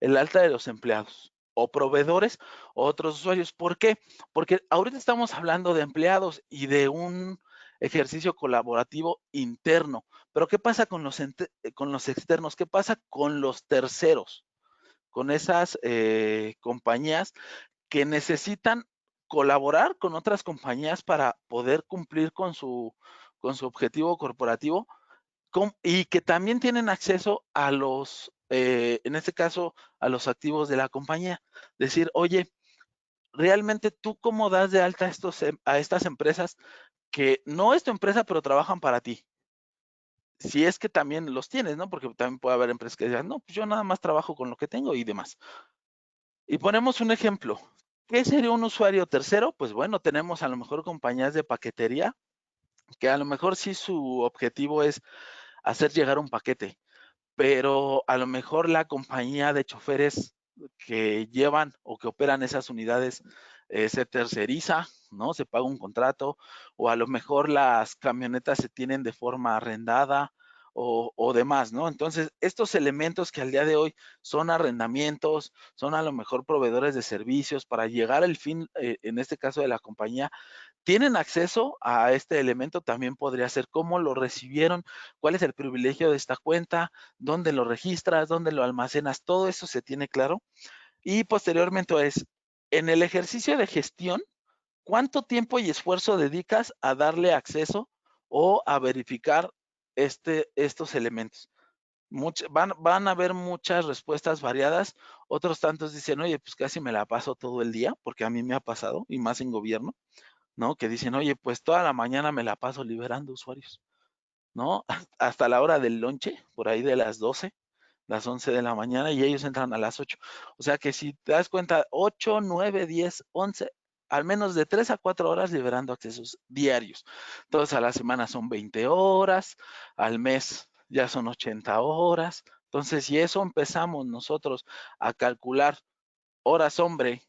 el alta de los empleados o proveedores o otros usuarios? ¿Por qué? Porque ahorita estamos hablando de empleados y de un ejercicio colaborativo interno, pero ¿qué pasa con los externos? ¿Qué pasa con los terceros? Con esas compañías que necesitan colaborar con otras compañías para poder cumplir con su objetivo corporativo y que también tienen acceso a en este caso, a los activos de la compañía. Decir, oye, realmente tú cómo das de alta a estas empresas que no es tu empresa, pero trabajan para ti. Si es que también los tienes, ¿no? Porque también puede haber empresas que digan, no, pues yo nada más trabajo con lo que tengo y demás. Y ponemos un ejemplo. ¿Qué sería un usuario tercero? Pues bueno, tenemos a lo mejor compañías de paquetería que a lo mejor sí su objetivo es hacer llegar un paquete, pero a lo mejor la compañía de choferes que llevan o que operan esas unidades se terceriza, ¿no? Se paga un contrato, o a lo mejor las camionetas se tienen de forma arrendada o demás, ¿no? Entonces, estos elementos que al día de hoy son arrendamientos, son a lo mejor proveedores de servicios para llegar al fin, en este caso de la compañía, tienen acceso a este elemento, también podría ser cómo lo recibieron, cuál es el privilegio de esta cuenta, dónde lo registras, dónde lo almacenas, todo eso se tiene claro. Y posteriormente es, en el ejercicio de gestión, ¿cuánto tiempo y esfuerzo dedicas a darle acceso o a verificar estos elementos? Van a haber muchas respuestas variadas. Otros tantos dicen, oye, pues casi me la paso todo el día, porque a mí me ha pasado, y más en gobierno, ¿no? Que dicen, oye, pues toda la mañana me la paso liberando usuarios, ¿no? Hasta la hora del lonche, por ahí de las 12, las 11 de la mañana, y ellos entran a las 8. O sea que si te das cuenta, 8, 9, 10, 11, al menos de 3 a 4 horas liberando accesos diarios. Entonces a la semana son 20 horas, al mes ya son 80 horas. Entonces, si eso empezamos nosotros a calcular horas hombre,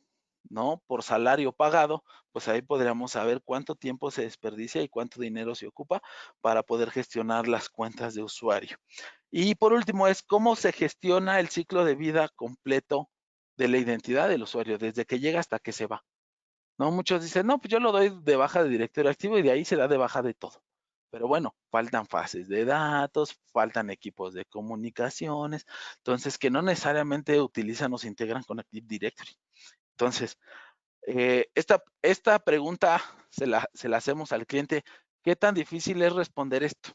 ¿no? Por salario pagado, pues ahí podríamos saber cuánto tiempo se desperdicia y cuánto dinero se ocupa para poder gestionar las cuentas de usuario. Y por último es cómo se gestiona el ciclo de vida completo de la identidad del usuario, desde que llega hasta que se va. ¿No? Muchos dicen, no, pues yo lo doy de baja de directorio activo y de ahí se da de baja de todo. Pero bueno, faltan fases de datos, faltan equipos de comunicaciones, entonces que no necesariamente utilizan o se integran con Active Directory. Entonces, esta pregunta se la hacemos al cliente, ¿qué tan difícil es responder esto?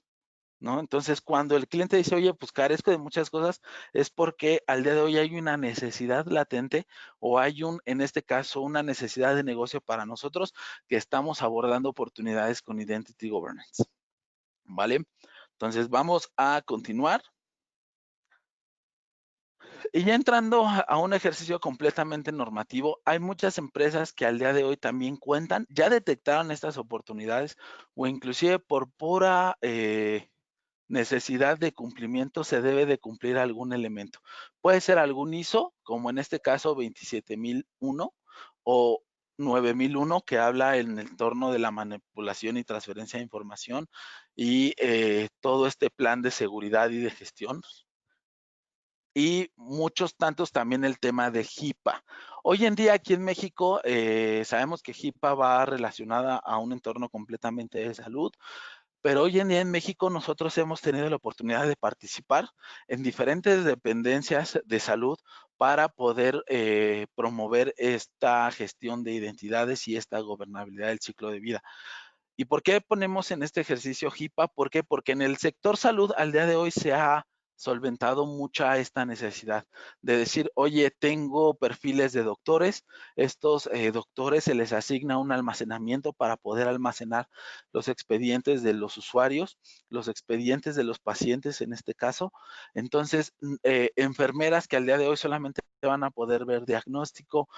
¿No? Entonces, cuando el cliente dice, oye, pues carezco de muchas cosas, es porque al día de hoy hay una necesidad latente o hay en este caso, una necesidad de negocio para nosotros que estamos abordando oportunidades con Identity Governance. ¿Vale? Entonces, vamos a continuar. Y ya entrando a un ejercicio completamente normativo, hay muchas empresas que al día de hoy también cuentan, ya detectaron estas oportunidades o inclusive por pura necesidad de cumplimiento se debe de cumplir algún elemento. Puede ser algún ISO, como en este caso 27001 o 9001, que habla en el entorno de la manipulación y transferencia de información y todo este plan de seguridad y de gestión. Y muchos tantos también el tema de HIPAA. Hoy en día aquí en México sabemos que HIPAA va relacionada a un entorno completamente de salud, pero hoy en día en México nosotros hemos tenido la oportunidad de participar en diferentes dependencias de salud para poder promover esta gestión de identidades y esta gobernabilidad del ciclo de vida. ¿Y por qué ponemos en este ejercicio HIPAA? ¿Por qué? Porque en el sector salud al día de hoy se ha solventado mucha esta necesidad de decir, oye, tengo perfiles de doctores, estos doctores se les asigna un almacenamiento para poder almacenar los expedientes de los usuarios, los expedientes de los pacientes en este caso. Entonces, enfermeras que al día de hoy solamente van a poder ver diagnóstico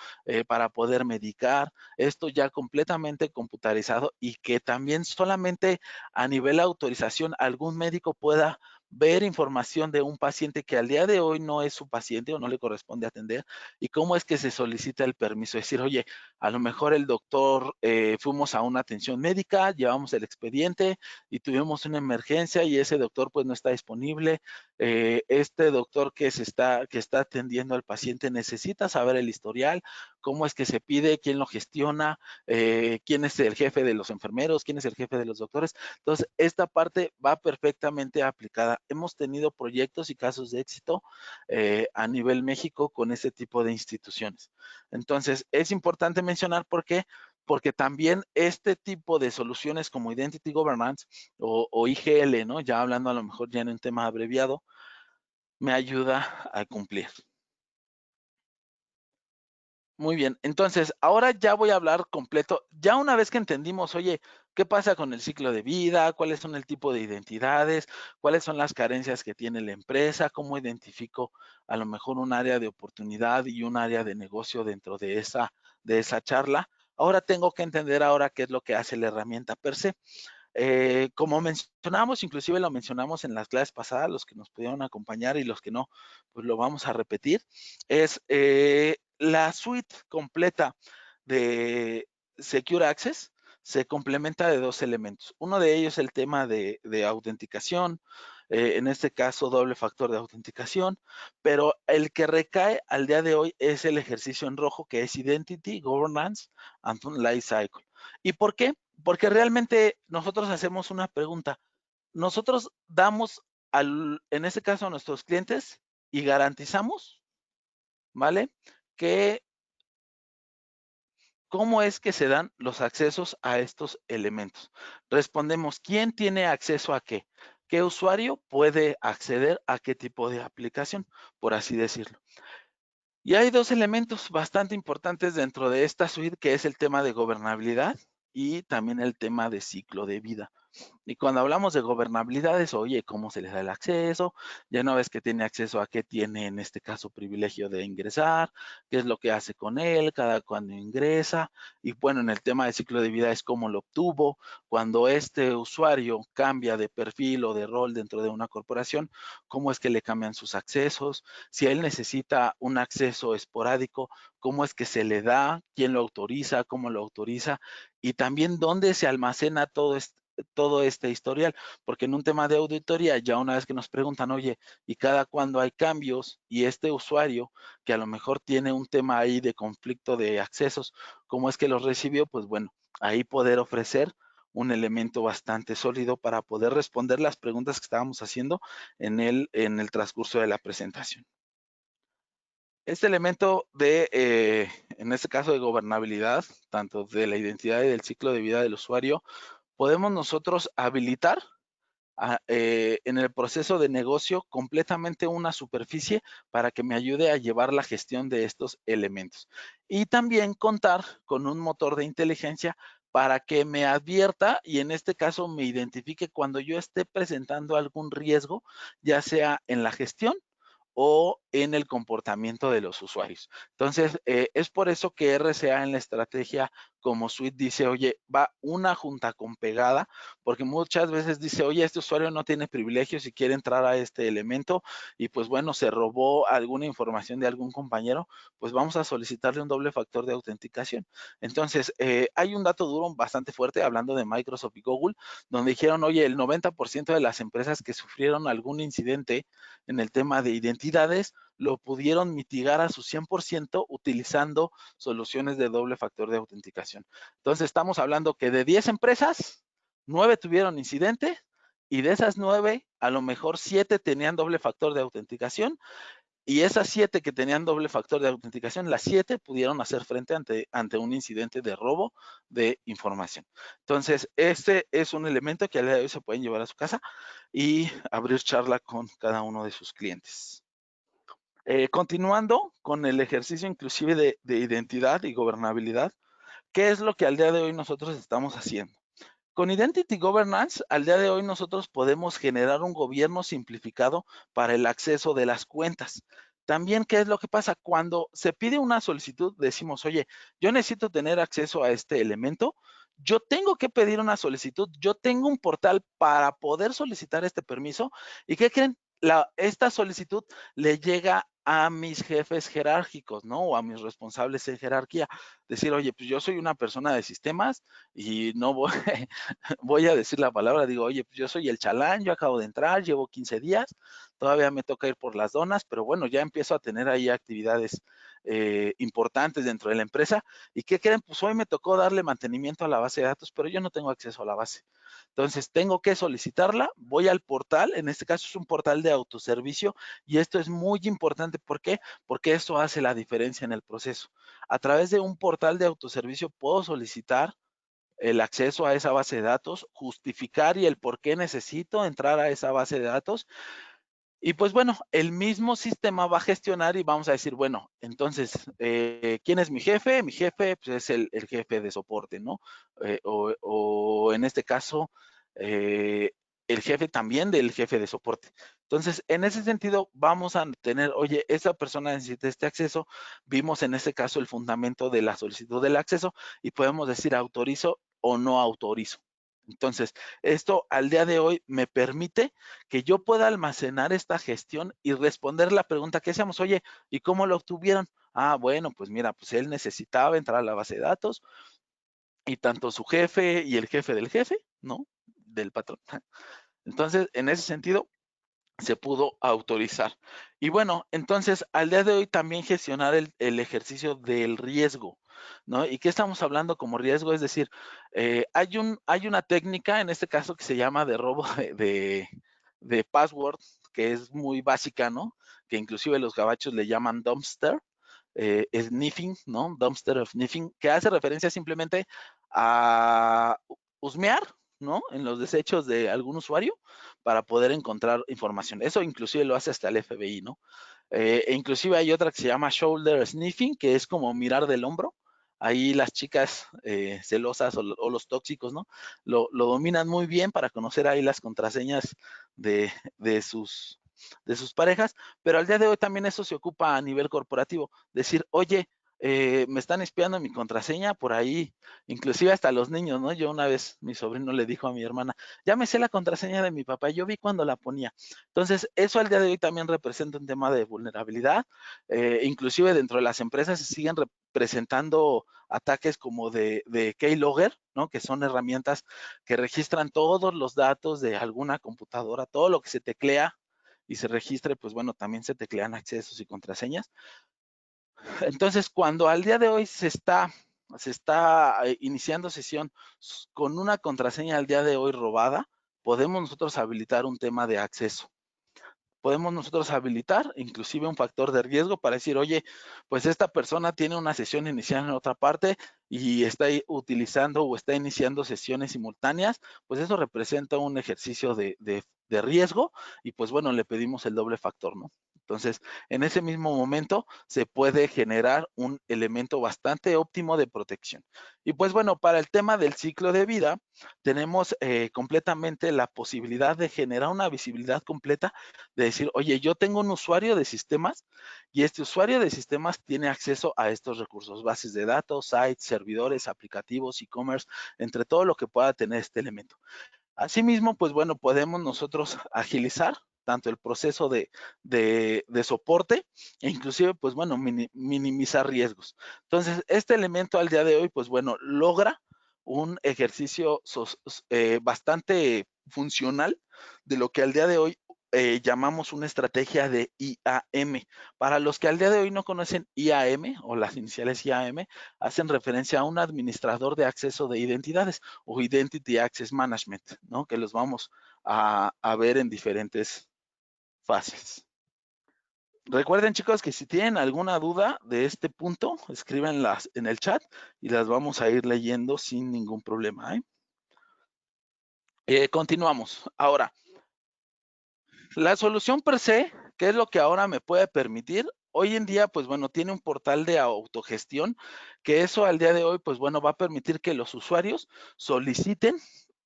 para poder medicar, esto ya completamente computarizado y que también solamente a nivel de autorización algún médico pueda ver información de un paciente que al día de hoy no es su paciente o no le corresponde atender y cómo es que se solicita el permiso. Es decir, oye, a lo mejor el doctor, fuimos a una atención médica, llevamos el expediente y tuvimos una emergencia y ese doctor pues no está disponible. Este doctor que está atendiendo al paciente necesita saber el historial, cómo es que se pide, quién lo gestiona, quién es el jefe de los enfermeros, quién es el jefe de los doctores. Entonces, esta parte va perfectamente aplicada. Hemos tenido proyectos y casos de éxito a nivel México con ese tipo de instituciones. Entonces, es importante mencionar por qué, porque también este tipo de soluciones como Identity Governance o IGL, ¿no? Ya hablando a lo mejor ya en un tema abreviado, me ayuda a cumplir. Muy bien, entonces ahora ya voy a hablar completo. Ya una vez que entendimos, oye, ¿qué pasa con el ciclo de vida? ¿Cuáles son el tipo de identidades? ¿Cuáles son las carencias que tiene la empresa? ¿Cómo identifico a lo mejor un área de oportunidad y un área de negocio dentro de esa charla? Ahora tengo que entender ahora qué es lo que hace la herramienta per se. Como mencionamos, inclusive lo mencionamos en las clases pasadas, los que nos pudieron acompañar y los que no, pues lo vamos a repetir, es la suite completa de Secure Access se complementa de dos elementos. Uno de ellos es el tema de autenticación, en este caso doble factor de autenticación, pero el que recae al día de hoy es el ejercicio en rojo que es Identity, Governance and Lifecycle. ¿Y por qué? Porque realmente nosotros hacemos una pregunta. Nosotros damos, en este caso, a nuestros clientes y garantizamos, ¿vale? Que cómo es que se dan los accesos a estos elementos. Respondemos, ¿quién tiene acceso a qué? ¿Qué usuario puede acceder a qué tipo de aplicación? Por así decirlo. Y hay dos elementos bastante importantes dentro de esta suite, que es el tema de gobernabilidad y también el tema de ciclo de vida. Y cuando hablamos de gobernabilidades, oye, ¿cómo se les da el acceso? Ya una vez que tiene acceso a qué tiene en este caso privilegio de ingresar, qué es lo que hace con él, cada cuando ingresa. Y bueno, en el tema de ciclo de vida es cómo lo obtuvo. Cuando este usuario cambia de perfil o de rol dentro de una corporación, cómo es que le cambian sus accesos. Si él necesita un acceso esporádico, cómo es que se le da, quién lo autoriza, cómo lo autoriza y también dónde se almacena todo este historial, porque en un tema de auditoría, ya una vez que nos preguntan, oye, y cada cuando hay cambios y este usuario que a lo mejor tiene un tema ahí de conflicto de accesos, ¿cómo es que los recibió? Pues bueno, ahí poder ofrecer un elemento bastante sólido para poder responder las preguntas que estábamos haciendo en el transcurso de la presentación. Este elemento en este caso de gobernabilidad, tanto de la identidad y del ciclo de vida del usuario, podemos nosotros habilitar en el proceso de negocio completamente una superficie para que me ayude a llevar la gestión de estos elementos. Y también contar con un motor de inteligencia para que me advierta y en este caso me identifique cuando yo esté presentando algún riesgo, ya sea en la gestión o en el comportamiento de los usuarios. Entonces, es por eso que RCA en la estrategia como suite dice, oye, va una junta con pegada, porque muchas veces dice, oye, este usuario no tiene privilegios y quiere entrar a este elemento y pues bueno, se robó alguna información de algún compañero, pues vamos a solicitarle un doble factor de autenticación. Entonces, hay un dato duro bastante fuerte hablando de Microsoft y Google, donde dijeron, oye, el 90% de las empresas que sufrieron algún incidente en el tema de identidades lo pudieron mitigar a su 100% utilizando soluciones de doble factor de autenticación. Entonces, estamos hablando que de 10 empresas, 9 tuvieron incidente y de esas 9, a lo mejor 7 tenían doble factor de autenticación y esas 7 que tenían doble factor de autenticación, las 7 pudieron hacer frente ante un incidente de robo de información. Entonces, este es un elemento que a día de hoy se pueden llevar a su casa y abrir charla con cada uno de sus clientes. Continuando con el ejercicio inclusive de identidad y gobernabilidad, ¿qué es lo que al día de hoy nosotros estamos haciendo? Con Identity Governance, al día de hoy nosotros podemos generar un gobierno simplificado para el acceso de las cuentas. También, ¿qué es lo que pasa? Cuando se pide una solicitud, decimos, oye, yo necesito tener acceso a este elemento, yo tengo que pedir una solicitud, yo tengo un portal para poder solicitar este permiso. ¿Y qué creen? Esta solicitud le llega a mis jefes jerárquicos, ¿no? O a mis responsables en jerarquía. Decir, oye, pues yo soy una persona de sistemas y no voy, voy a decir la palabra, digo, oye, pues yo soy el chalán, yo acabo de entrar, llevo 15 días, todavía me toca ir por las donas, pero bueno, ya empiezo a tener ahí actividades importantes dentro de la empresa. ¿Y qué creen? Pues hoy me tocó darle mantenimiento a la base de datos, pero yo no tengo acceso a la base. Entonces, tengo que solicitarla, voy al portal, en este caso es un portal de autoservicio, y esto es muy importante. ¿Por qué? Porque esto hace la diferencia en el proceso. A través de un portal de autoservicio puedo solicitar el acceso a esa base de datos, justificar y el por qué necesito entrar a esa base de datos. Y pues bueno, el mismo sistema va a gestionar y vamos a decir, bueno, entonces, ¿quién es mi jefe? Mi jefe pues, es el jefe de soporte, ¿no? O en este caso, el jefe también del jefe de soporte. Entonces, en ese sentido, vamos a tener, oye, esa persona necesita este acceso. Vimos en este caso el fundamento de la solicitud del acceso y podemos decir autorizo o no autorizo. Entonces, esto al día de hoy me permite que yo pueda almacenar esta gestión y responder la pregunta que hacíamos, oye, ¿y cómo lo obtuvieron? Ah, bueno, pues mira, pues él necesitaba entrar a la base de datos y tanto su jefe y el jefe del jefe, ¿no? Del patrón. Entonces, en ese sentido, se pudo autorizar. Y bueno, entonces, al día de hoy también gestionar el ejercicio del riesgo, ¿no? ¿Y qué estamos hablando como riesgo? Es decir, hay una técnica, en este caso, que se llama de robo de password, que es muy básica, ¿no? Que inclusive los gabachos le llaman dumpster, sniffing, ¿no? Dumpster of sniffing, que hace referencia simplemente a husmear, ¿no? En los desechos de algún usuario para poder encontrar información. Eso inclusive lo hace hasta el FBI, ¿no? E inclusive hay otra que se llama shoulder sniffing, que es como mirar del hombro ahí las chicas celosas o los tóxicos, ¿no? Lo dominan muy bien para conocer ahí las contraseñas de sus parejas, pero al día de hoy también eso se ocupa a nivel corporativo. Decir, oye, me están espiando mi contraseña por ahí, inclusive hasta los niños, ¿no? Yo una vez, mi sobrino le dijo a mi hermana, ya me sé la contraseña de mi papá, yo vi cuando la ponía. Entonces, eso al día de hoy también representa un tema de vulnerabilidad. Inclusive dentro de las empresas se siguen presentando ataques como de keylogger, ¿no? Que son herramientas que registran todos los datos de alguna computadora, todo lo que se teclea y se registre, pues bueno, también se teclean accesos y contraseñas. Entonces, cuando al día de hoy se está iniciando sesión con una contraseña al día de hoy robada, podemos nosotros habilitar un tema de acceso. Podemos nosotros habilitar inclusive un factor de riesgo para decir, oye, pues esta persona tiene una sesión inicial en otra parte y está utilizando o está iniciando sesiones simultáneas, pues eso representa un ejercicio de riesgo y pues bueno, le pedimos el doble factor, ¿no? Entonces, en ese mismo momento se puede generar un elemento bastante óptimo de protección. Y pues bueno, para el tema del ciclo de vida, tenemos completamente la posibilidad de generar una visibilidad completa de decir, oye, yo tengo un usuario de sistemas y este usuario de sistemas tiene acceso a estos recursos, bases de datos, sites, servidores, aplicativos, e-commerce, entre todo lo que pueda tener este elemento. Asimismo, pues bueno, podemos nosotros agilizar tanto el proceso de soporte e inclusive, pues bueno, minimizar riesgos. Entonces, este elemento al día de hoy, pues bueno, logra un ejercicio bastante funcional de lo que al día de hoy llamamos una estrategia de IAM. Para los que al día de hoy no conocen IAM o las iniciales IAM, hacen referencia a un administrador de acceso de identidades o Identity Access Management, ¿no? Que los vamos a ver en diferentes fases. Recuerden, chicos, que si tienen alguna duda de este punto, escríbenlas en el chat y las vamos a ir leyendo sin ningún problema, continuamos. Ahora, la solución per se, ¿qué es lo que ahora me puede permitir? Hoy en día, pues bueno, tiene un portal de autogestión, que eso al día de hoy, pues bueno, va a permitir que los usuarios soliciten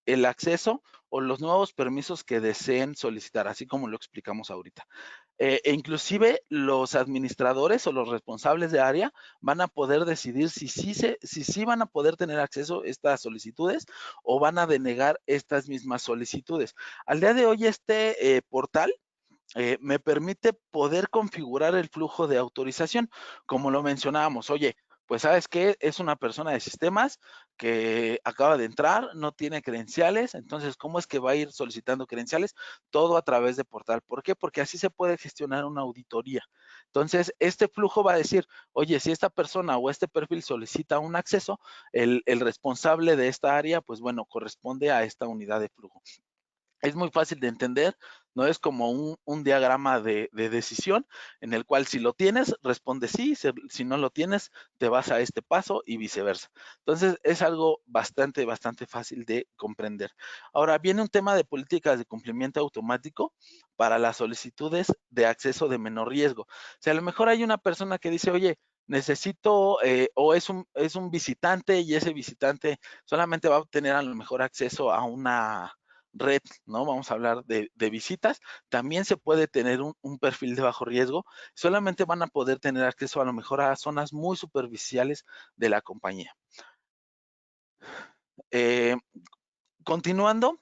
el acceso o los nuevos permisos que deseen solicitar, así como lo explicamos ahorita. E inclusive los administradores o los responsables de área van a poder decidir si sí van a poder tener acceso a estas solicitudes o van a denegar estas mismas solicitudes. Al día de hoy este portal me permite poder configurar el flujo de autorización, como lo mencionábamos. Oye, pues sabes que es una persona de sistemas que acaba de entrar, no tiene credenciales, entonces, ¿cómo es que va a ir solicitando credenciales? Todo a través de portal. ¿Por qué? Porque así se puede gestionar una auditoría. Entonces, este flujo va a decir, oye, si esta persona o este perfil solicita un acceso, el responsable de esta área, pues bueno, corresponde a esta unidad de flujo. Es muy fácil de entender, no es como un diagrama de decisión en el cual si lo tienes, responde sí, si no lo tienes, te vas a este paso y viceversa. Entonces, es algo bastante fácil de comprender. Ahora, viene un tema de políticas de cumplimiento automático para las solicitudes de acceso de menor riesgo. O sea, a lo mejor hay una persona que dice, oye, necesito, o es un visitante y ese visitante solamente va a obtener a lo mejor acceso a una red, ¿no? Vamos a hablar de visitas. También se puede tener un perfil de bajo riesgo. Solamente van a poder tener acceso a lo mejor a zonas muy superficiales de la compañía. Continuando,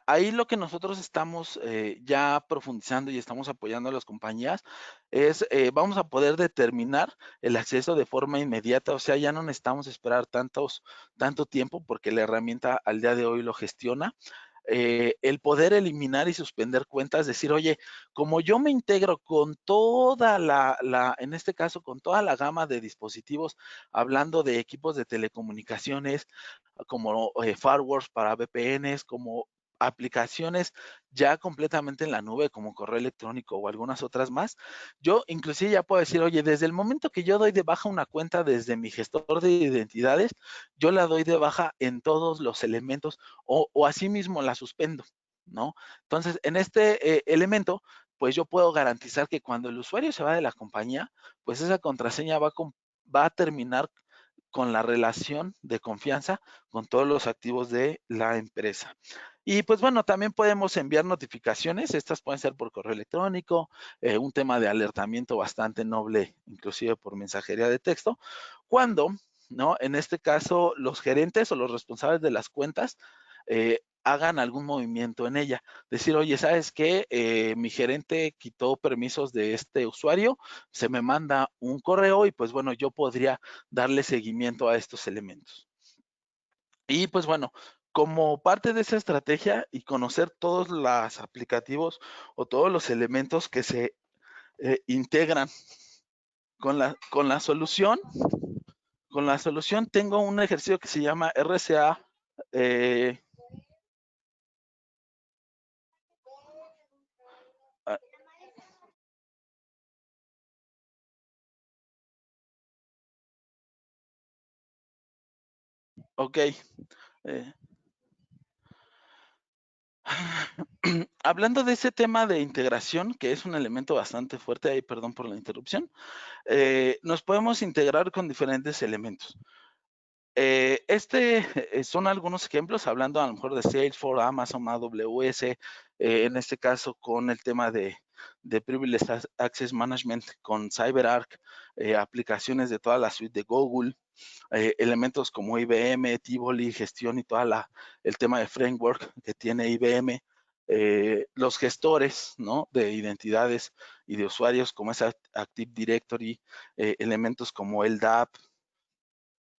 ahí lo que nosotros estamos ya profundizando y estamos apoyando a las compañías es, vamos a poder determinar el acceso de forma inmediata, o sea, ya no necesitamos esperar tanto tiempo porque la herramienta al día de hoy lo gestiona. El poder eliminar y suspender cuentas, decir, oye, como yo me integro con toda en este caso, con toda la gama de dispositivos, hablando de equipos de telecomunicaciones, como firewalls para VPNs, como aplicaciones ya completamente en la nube, como correo electrónico o algunas otras más, yo inclusive ya puedo decir, oye, desde el momento que yo doy de baja una cuenta desde mi gestor de identidades, yo la doy de baja en todos los elementos o asimismo la suspendo, ¿no? Entonces, en este elemento, pues yo puedo garantizar que cuando el usuario se va de la compañía, pues esa contraseña va a terminar con la relación de confianza con todos los activos de la empresa. Y pues bueno, también podemos enviar notificaciones, estas pueden ser por correo electrónico, un tema de alertamiento bastante noble, inclusive por mensajería de texto, cuando, ¿no? En este caso, los gerentes o los responsables de las cuentas hagan algún movimiento en ella. Decir, oye, ¿sabes qué? Mi gerente quitó permisos de este usuario, se me manda un correo y pues bueno, yo podría darle seguimiento a estos elementos. Y pues bueno, como parte de esa estrategia y conocer todos los aplicativos o todos los elementos que se integran con la solución, tengo un ejercicio que se llama RCA. Ok. Hablando de ese tema de integración, que es un elemento bastante fuerte, ahí perdón por la interrupción, nos podemos integrar con diferentes elementos. Son algunos ejemplos, hablando a lo mejor de Salesforce, Amazon, AWS, en este caso con el tema de Privileged Access Management con CyberArk, aplicaciones de toda la suite de Google, elementos como IBM, Tivoli, gestión y toda el tema de framework que tiene IBM, los gestores, ¿no? De identidades y de usuarios como es Active Directory, elementos como LDAP,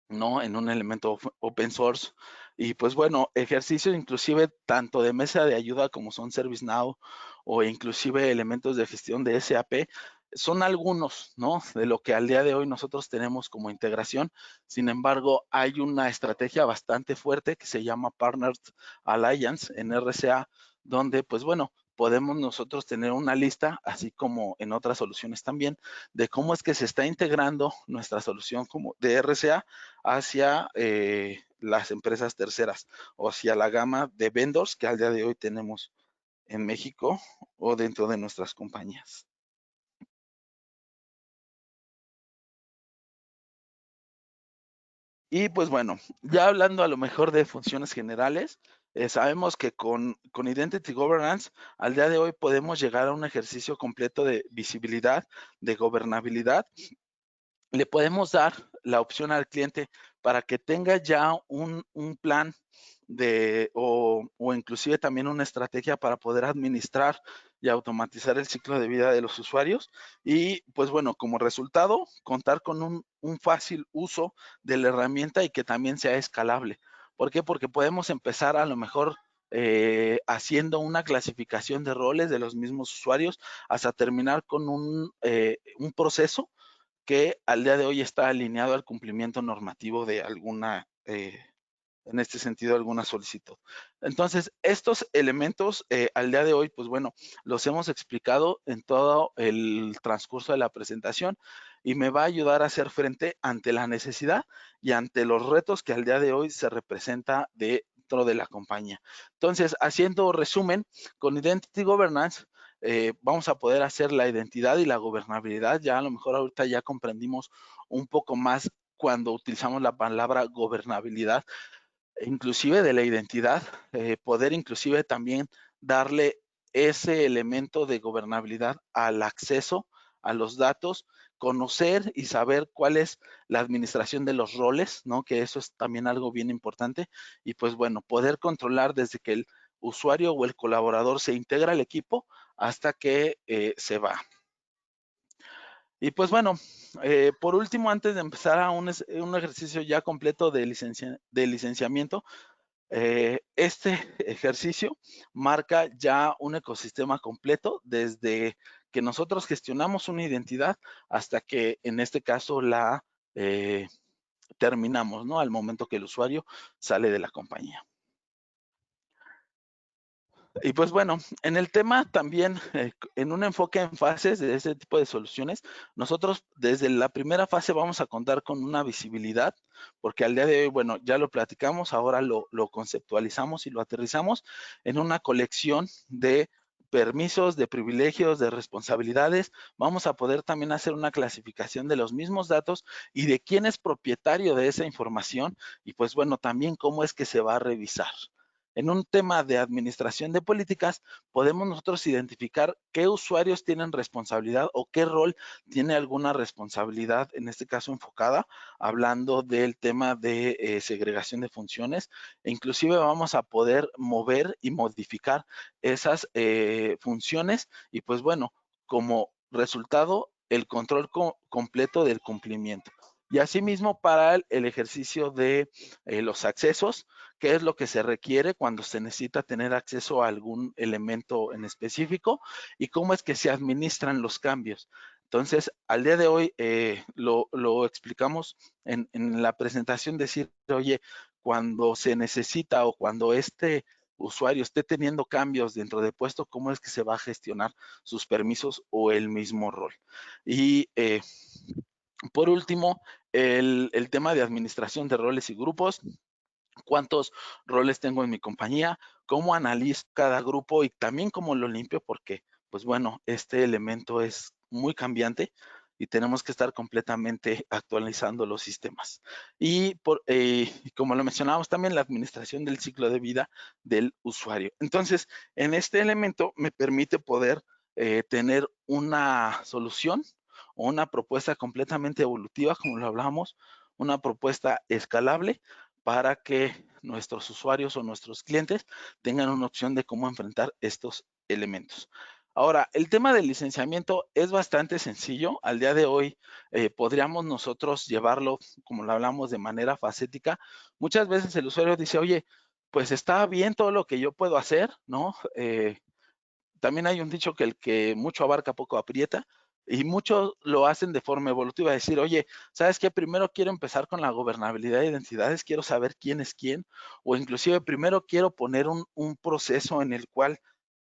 ¿no? En un elemento open source. Y pues bueno, ejercicios inclusive tanto de mesa de ayuda como son ServiceNow o inclusive elementos de gestión de SAP, son algunos, ¿no? De lo que al día de hoy nosotros tenemos como integración. Sin embargo, hay una estrategia bastante fuerte que se llama Partners Alliance en RCA, donde pues bueno, podemos nosotros tener una lista, así como en otras soluciones también, de cómo es que se está integrando nuestra solución como de RCA hacia las empresas terceras o hacia la gama de vendors que al día de hoy tenemos en México o dentro de nuestras compañías. Y pues bueno, ya hablando a lo mejor de funciones generales, sabemos que con Identity Governance al día de hoy podemos llegar a un ejercicio completo de visibilidad, de gobernabilidad. Le podemos dar la opción al cliente para que tenga ya un plan o inclusive también una estrategia para poder administrar y automatizar el ciclo de vida de los usuarios y pues bueno, como resultado, contar con un fácil uso de la herramienta y que también sea escalable. ¿Por qué? Porque podemos empezar a lo mejor haciendo una clasificación de roles de los mismos usuarios hasta terminar con un proceso que al día de hoy está alineado al cumplimiento normativo de alguna, en este sentido, alguna solicitud. Entonces, estos elementos al día de hoy, pues bueno, los hemos explicado en todo el transcurso de la presentación y me va a ayudar a hacer frente ante la necesidad y ante los retos que al día de hoy se representa dentro de la compañía. Entonces, haciendo resumen, con Identity Governance, vamos a poder hacer la identidad y la gobernabilidad. Ya a lo mejor ahorita ya comprendimos un poco más cuando utilizamos la palabra gobernabilidad, inclusive de la identidad, poder inclusive también darle ese elemento de gobernabilidad al acceso a los datos, conocer y saber cuál es la administración de los roles, ¿no? Que eso es también algo bien importante. Y pues bueno, poder controlar desde que el usuario o el colaborador se integra al equipo hasta que se va. Y pues bueno, por último, antes de empezar a un ejercicio ya completo de licenciamiento, este ejercicio marca ya un ecosistema completo desde que nosotros gestionamos una identidad hasta que en este caso la terminamos, ¿no? Al momento que el usuario sale de la compañía. Y pues bueno, en el tema también, en un enfoque en fases de ese tipo de soluciones, nosotros desde la primera fase vamos a contar con una visibilidad, porque al día de hoy, bueno, ya lo platicamos, ahora lo conceptualizamos y lo aterrizamos en una colección de permisos, de privilegios, de responsabilidades. Vamos a poder también hacer una clasificación de los mismos datos y de quién es propietario de esa información y pues bueno, también cómo es que se va a revisar. En un tema de administración de políticas, podemos nosotros identificar qué usuarios tienen responsabilidad o qué rol tiene alguna responsabilidad, en este caso enfocada, hablando del tema de segregación de funciones, e inclusive vamos a poder mover y modificar esas funciones y pues bueno, como resultado, el control completo del cumplimiento. Y asimismo para el ejercicio de los accesos, qué es lo que se requiere cuando se necesita tener acceso a algún elemento en específico y cómo es que se administran los cambios. Entonces, al día de hoy lo explicamos en la presentación, decir, oye, cuando se necesita o cuando este usuario esté teniendo cambios dentro de puesto, cómo es que se va a gestionar sus permisos o el mismo rol. Y por último, el tema de administración de roles y grupos, cuántos roles tengo en mi compañía, cómo analizo cada grupo y también cómo lo limpio, porque, pues bueno, este elemento es muy cambiante y tenemos que estar completamente actualizando los sistemas. Y como lo mencionábamos también, la administración del ciclo de vida del usuario. Entonces, en este elemento me permite poder tener una solución o una propuesta completamente evolutiva, como lo hablamos, una propuesta escalable para que nuestros usuarios o nuestros clientes tengan una opción de cómo enfrentar estos elementos. Ahora, el tema del licenciamiento es bastante sencillo. Al día de hoy podríamos nosotros llevarlo, como lo hablamos, de manera facética. Muchas veces el usuario dice, oye, pues está bien todo lo que yo puedo hacer, ¿no? También hay un dicho que el que mucho abarca poco aprieta y muchos lo hacen de forma evolutiva, decir, oye, ¿sabes qué? Primero quiero empezar con la gobernabilidad de identidades, quiero saber quién es quién, o inclusive primero quiero poner un proceso en el cual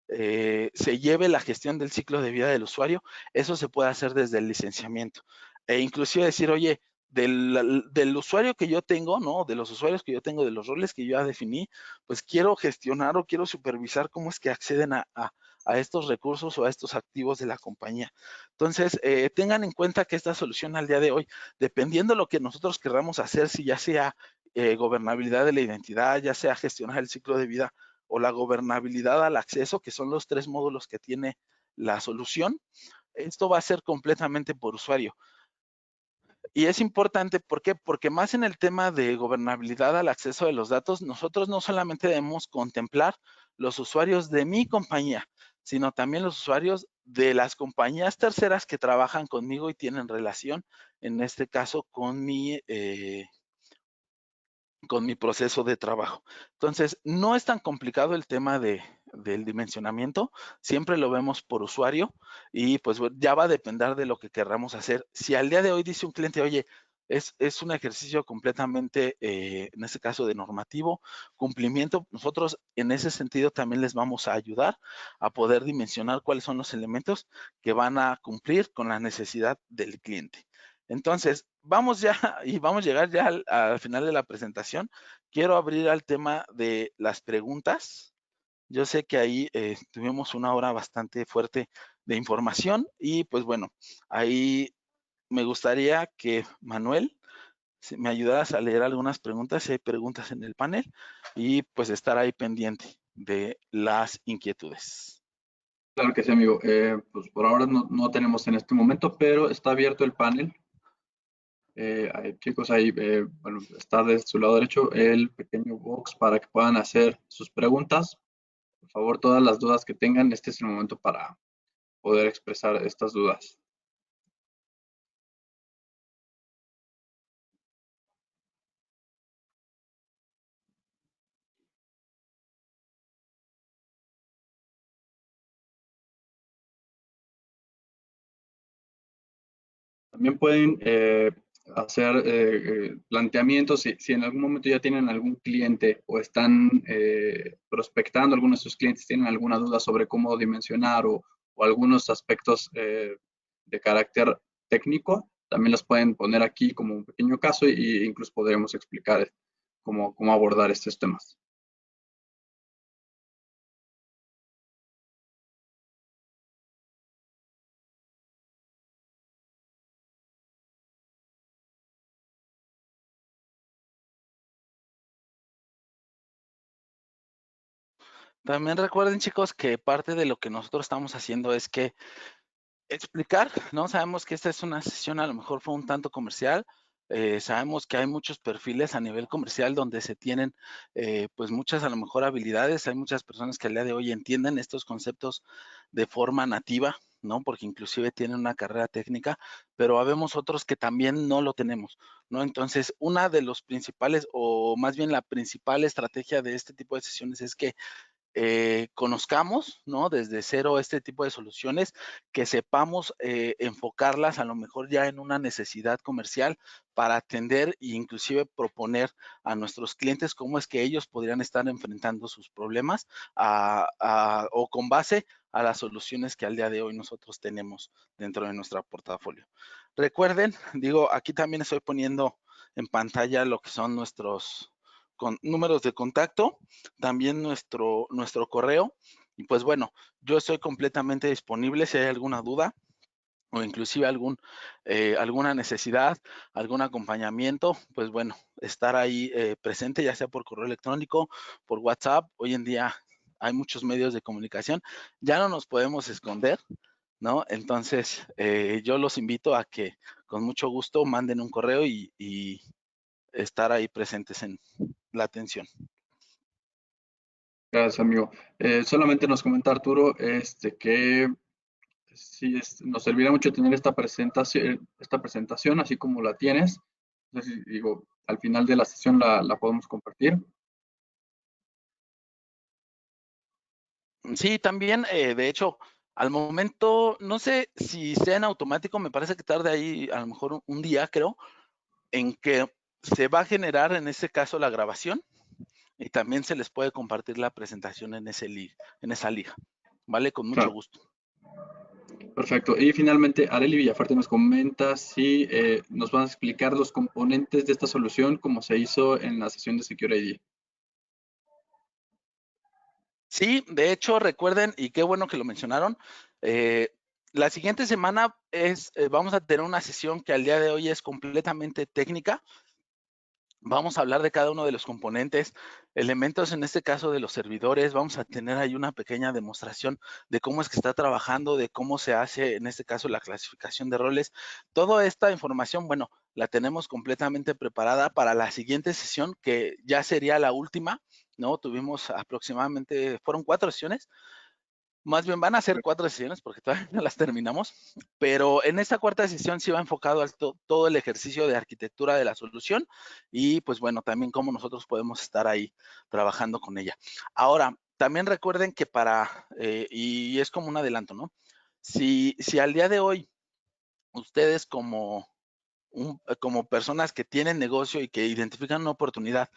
se lleve la gestión del ciclo de vida del usuario. Eso se puede hacer desde el licenciamiento. E inclusive decir, oye, del usuario que yo tengo, ¿no? De los usuarios que yo tengo, de los roles que yo ya definí, pues quiero gestionar o quiero supervisar cómo es que acceden a estos recursos o a estos activos de la compañía. Entonces, tengan en cuenta que esta solución al día de hoy, dependiendo de lo que nosotros querramos hacer, si ya sea gobernabilidad de la identidad, ya sea gestionar el ciclo de vida o la gobernabilidad al acceso, que son los 3 módulos que tiene la solución, esto va a ser completamente por usuario. Y es importante, ¿por qué? Porque más en el tema de gobernabilidad al acceso de los datos, nosotros no solamente debemos contemplar los usuarios de mi compañía, sino también los usuarios de las compañías terceras que trabajan conmigo y tienen relación, en este caso, con mi proceso de trabajo. Entonces, no es tan complicado el tema del dimensionamiento, siempre lo vemos por usuario y pues ya va a depender de lo que querramos hacer. Si al día de hoy dice un cliente, oye, es un ejercicio completamente, en este caso de normativo, cumplimiento, nosotros en ese sentido también les vamos a ayudar a poder dimensionar cuáles son los elementos que van a cumplir con la necesidad del cliente. Entonces, vamos ya y vamos a llegar ya al final de la presentación. Quiero abrir al tema de las preguntas. Yo sé que ahí tuvimos una hora bastante fuerte de información y pues bueno, ahí me gustaría que Manuel si me ayudaras a leer algunas preguntas, si hay preguntas en el panel y pues estar ahí pendiente de las inquietudes.
Claro que sí, amigo. Pues por ahora no tenemos en este momento, pero está abierto el panel. Chicos, ahí bueno, está de su lado derecho el pequeño box para que puedan hacer sus preguntas. Por favor, todas las dudas que tengan, este es el momento para poder expresar estas dudas. También pueden hacer planteamientos si en algún momento ya tienen algún cliente o están prospectando algunos de sus clientes, tienen alguna duda sobre cómo dimensionar o algunos aspectos de carácter técnico, también los pueden poner aquí como un pequeño caso y incluso podremos explicar cómo abordar estos temas.
También recuerden, chicos, que parte de lo que nosotros estamos haciendo es que explicar, ¿no? Sabemos que esta es una sesión, a lo mejor fue un tanto comercial. Sabemos que hay muchos perfiles a nivel comercial donde se tienen pues muchas a lo mejor habilidades. Hay muchas personas que al día de hoy entienden estos conceptos de forma nativa, ¿no? Porque inclusive tienen una carrera técnica, pero habemos otros que también no lo tenemos, ¿no? Entonces, una de los principales, o más bien la principal estrategia de este tipo de sesiones es que conozcamos, ¿no? Desde cero este tipo de soluciones, que sepamos enfocarlas a lo mejor ya en una necesidad comercial para atender e inclusive proponer a nuestros clientes cómo es que ellos podrían estar enfrentando sus problemas o con base a las soluciones que al día de hoy nosotros tenemos dentro de nuestro portafolio. Recuerden, digo, aquí también estoy poniendo en pantalla lo que son nuestros números de contacto, también nuestro correo. Y pues bueno, yo estoy completamente disponible si hay alguna duda o inclusive alguna necesidad, algún acompañamiento, pues bueno, estar ahí presente, ya sea por correo electrónico, por WhatsApp. Hoy en día hay muchos medios de comunicación, ya no nos podemos esconder, ¿no? Entonces, yo los invito a que con mucho gusto manden un correo y estar ahí presentes en la atención.
Gracias, amigo. Solamente nos comenta Arturo que sí, nos serviría mucho tener esta presentación así como la tienes. Entonces, digo, al final de la sesión la podemos compartir.
Sí, también, de hecho, al momento, no sé si sea en automático, me parece que tarde ahí a lo mejor un día, creo, en que se va a generar en este caso la grabación y también se les puede compartir la presentación en esa liga, ¿vale? Con mucho
Claro,
gusto.
perfecto. Y finalmente, Areli Villafuerte nos comenta si nos van a explicar los componentes de esta solución como se hizo en la sesión de Secure ID.
Sí, de hecho, recuerden, y qué bueno que lo mencionaron, la siguiente semana vamos a tener una sesión que al día de hoy es completamente técnica. Vamos a hablar de cada uno de los componentes, elementos en este caso de los servidores. Vamos a tener ahí una pequeña demostración de cómo es que está trabajando, de cómo se hace en este caso la clasificación de roles. Toda esta información, bueno, la tenemos completamente preparada para la siguiente sesión, que ya sería la última, ¿no? Tuvimos aproximadamente, fueron 4 sesiones. Más bien van a ser 4 sesiones porque todavía no las terminamos, pero en esta cuarta sesión sí va enfocado a todo el ejercicio de arquitectura de la solución y pues bueno, también cómo nosotros podemos estar ahí trabajando con ella. Ahora, también recuerden que y es como un adelanto, ¿no? Si al día de hoy ustedes como personas que tienen negocio y que identifican una oportunidad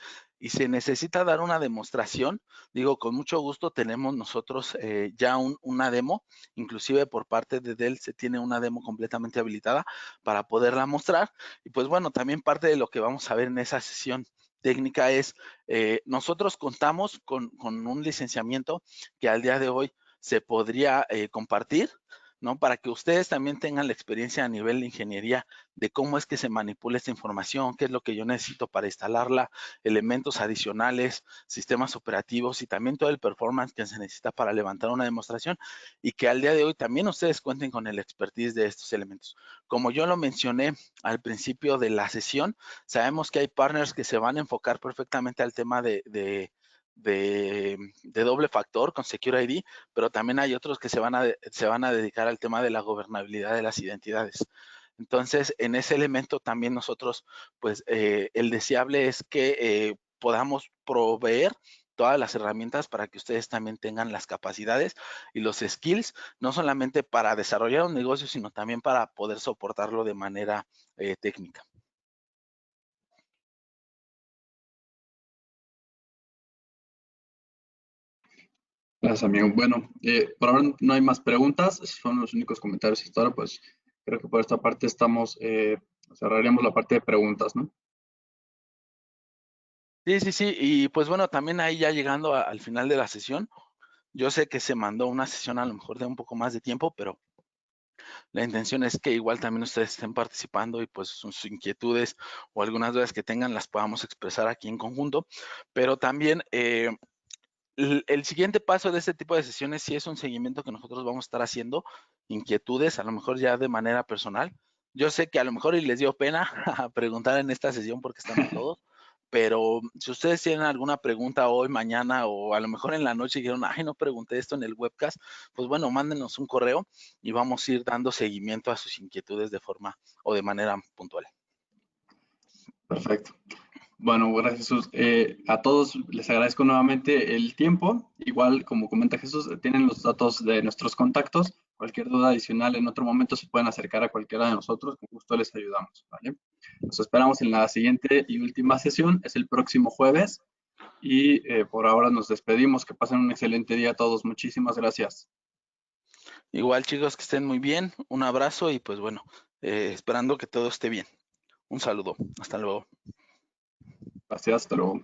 y se necesita dar una demostración, digo, con mucho gusto tenemos nosotros ya una demo, inclusive por parte de Dell se tiene una demo completamente habilitada para poderla mostrar. Y pues bueno, también parte de lo que vamos a ver en esa sesión técnica es, nosotros contamos con un licenciamiento que al día de hoy se podría compartir, ¿no? Para que ustedes también tengan la experiencia a nivel de ingeniería de cómo es que se manipula esta información, qué es lo que yo necesito para instalarla, elementos adicionales, sistemas operativos y también todo el performance que se necesita para levantar una demostración y que al día de hoy también ustedes cuenten con el expertise de estos elementos. Como yo lo mencioné al principio de la sesión, sabemos que hay partners que se van a enfocar perfectamente al tema de doble factor con Secure ID, pero también hay otros que se van a dedicar al tema de la gobernabilidad de las identidades. Entonces, en ese elemento también nosotros, pues, el deseable es que podamos proveer todas las herramientas para que ustedes también tengan las capacidades y los skills, no solamente para desarrollar un negocio, sino también para poder soportarlo de manera técnica.
Gracias, amigo. Bueno, por ahora no hay más preguntas, son los únicos comentarios hasta ahora, pues creo que por esta parte cerraríamos la parte de preguntas, ¿no?
Sí, y pues bueno, también ahí ya llegando al final de la sesión, yo sé que se mandó una sesión a lo mejor de un poco más de tiempo, pero la intención es que igual también ustedes estén participando y pues sus inquietudes o algunas dudas que tengan las podamos expresar aquí en conjunto, pero también el siguiente paso de este tipo de sesiones sí es un seguimiento que nosotros vamos a estar haciendo, inquietudes, a lo mejor ya de manera personal. Yo sé que a lo mejor y les dio pena preguntar en esta sesión porque estamos todos, pero si ustedes tienen alguna pregunta hoy, mañana o a lo mejor en la noche y dijeron, ay, no pregunté esto en el webcast, pues bueno, mándenos un correo y vamos a ir dando seguimiento a sus inquietudes de forma o de manera puntual.
Perfecto. Bueno, gracias Jesús. A todos les agradezco nuevamente el tiempo. Igual, como comenta Jesús, tienen los datos de nuestros contactos. Cualquier duda adicional en otro momento se pueden acercar a cualquiera de nosotros. Con gusto les ayudamos, ¿vale? Nos esperamos en la siguiente y última sesión. Es el próximo jueves. Y por ahora nos despedimos. Que pasen un excelente día a todos. Muchísimas gracias.
Igual, chicos, que estén muy bien. Un abrazo y pues bueno, esperando que todo esté bien. Un saludo. Hasta luego.
Gracias. Hasta luego.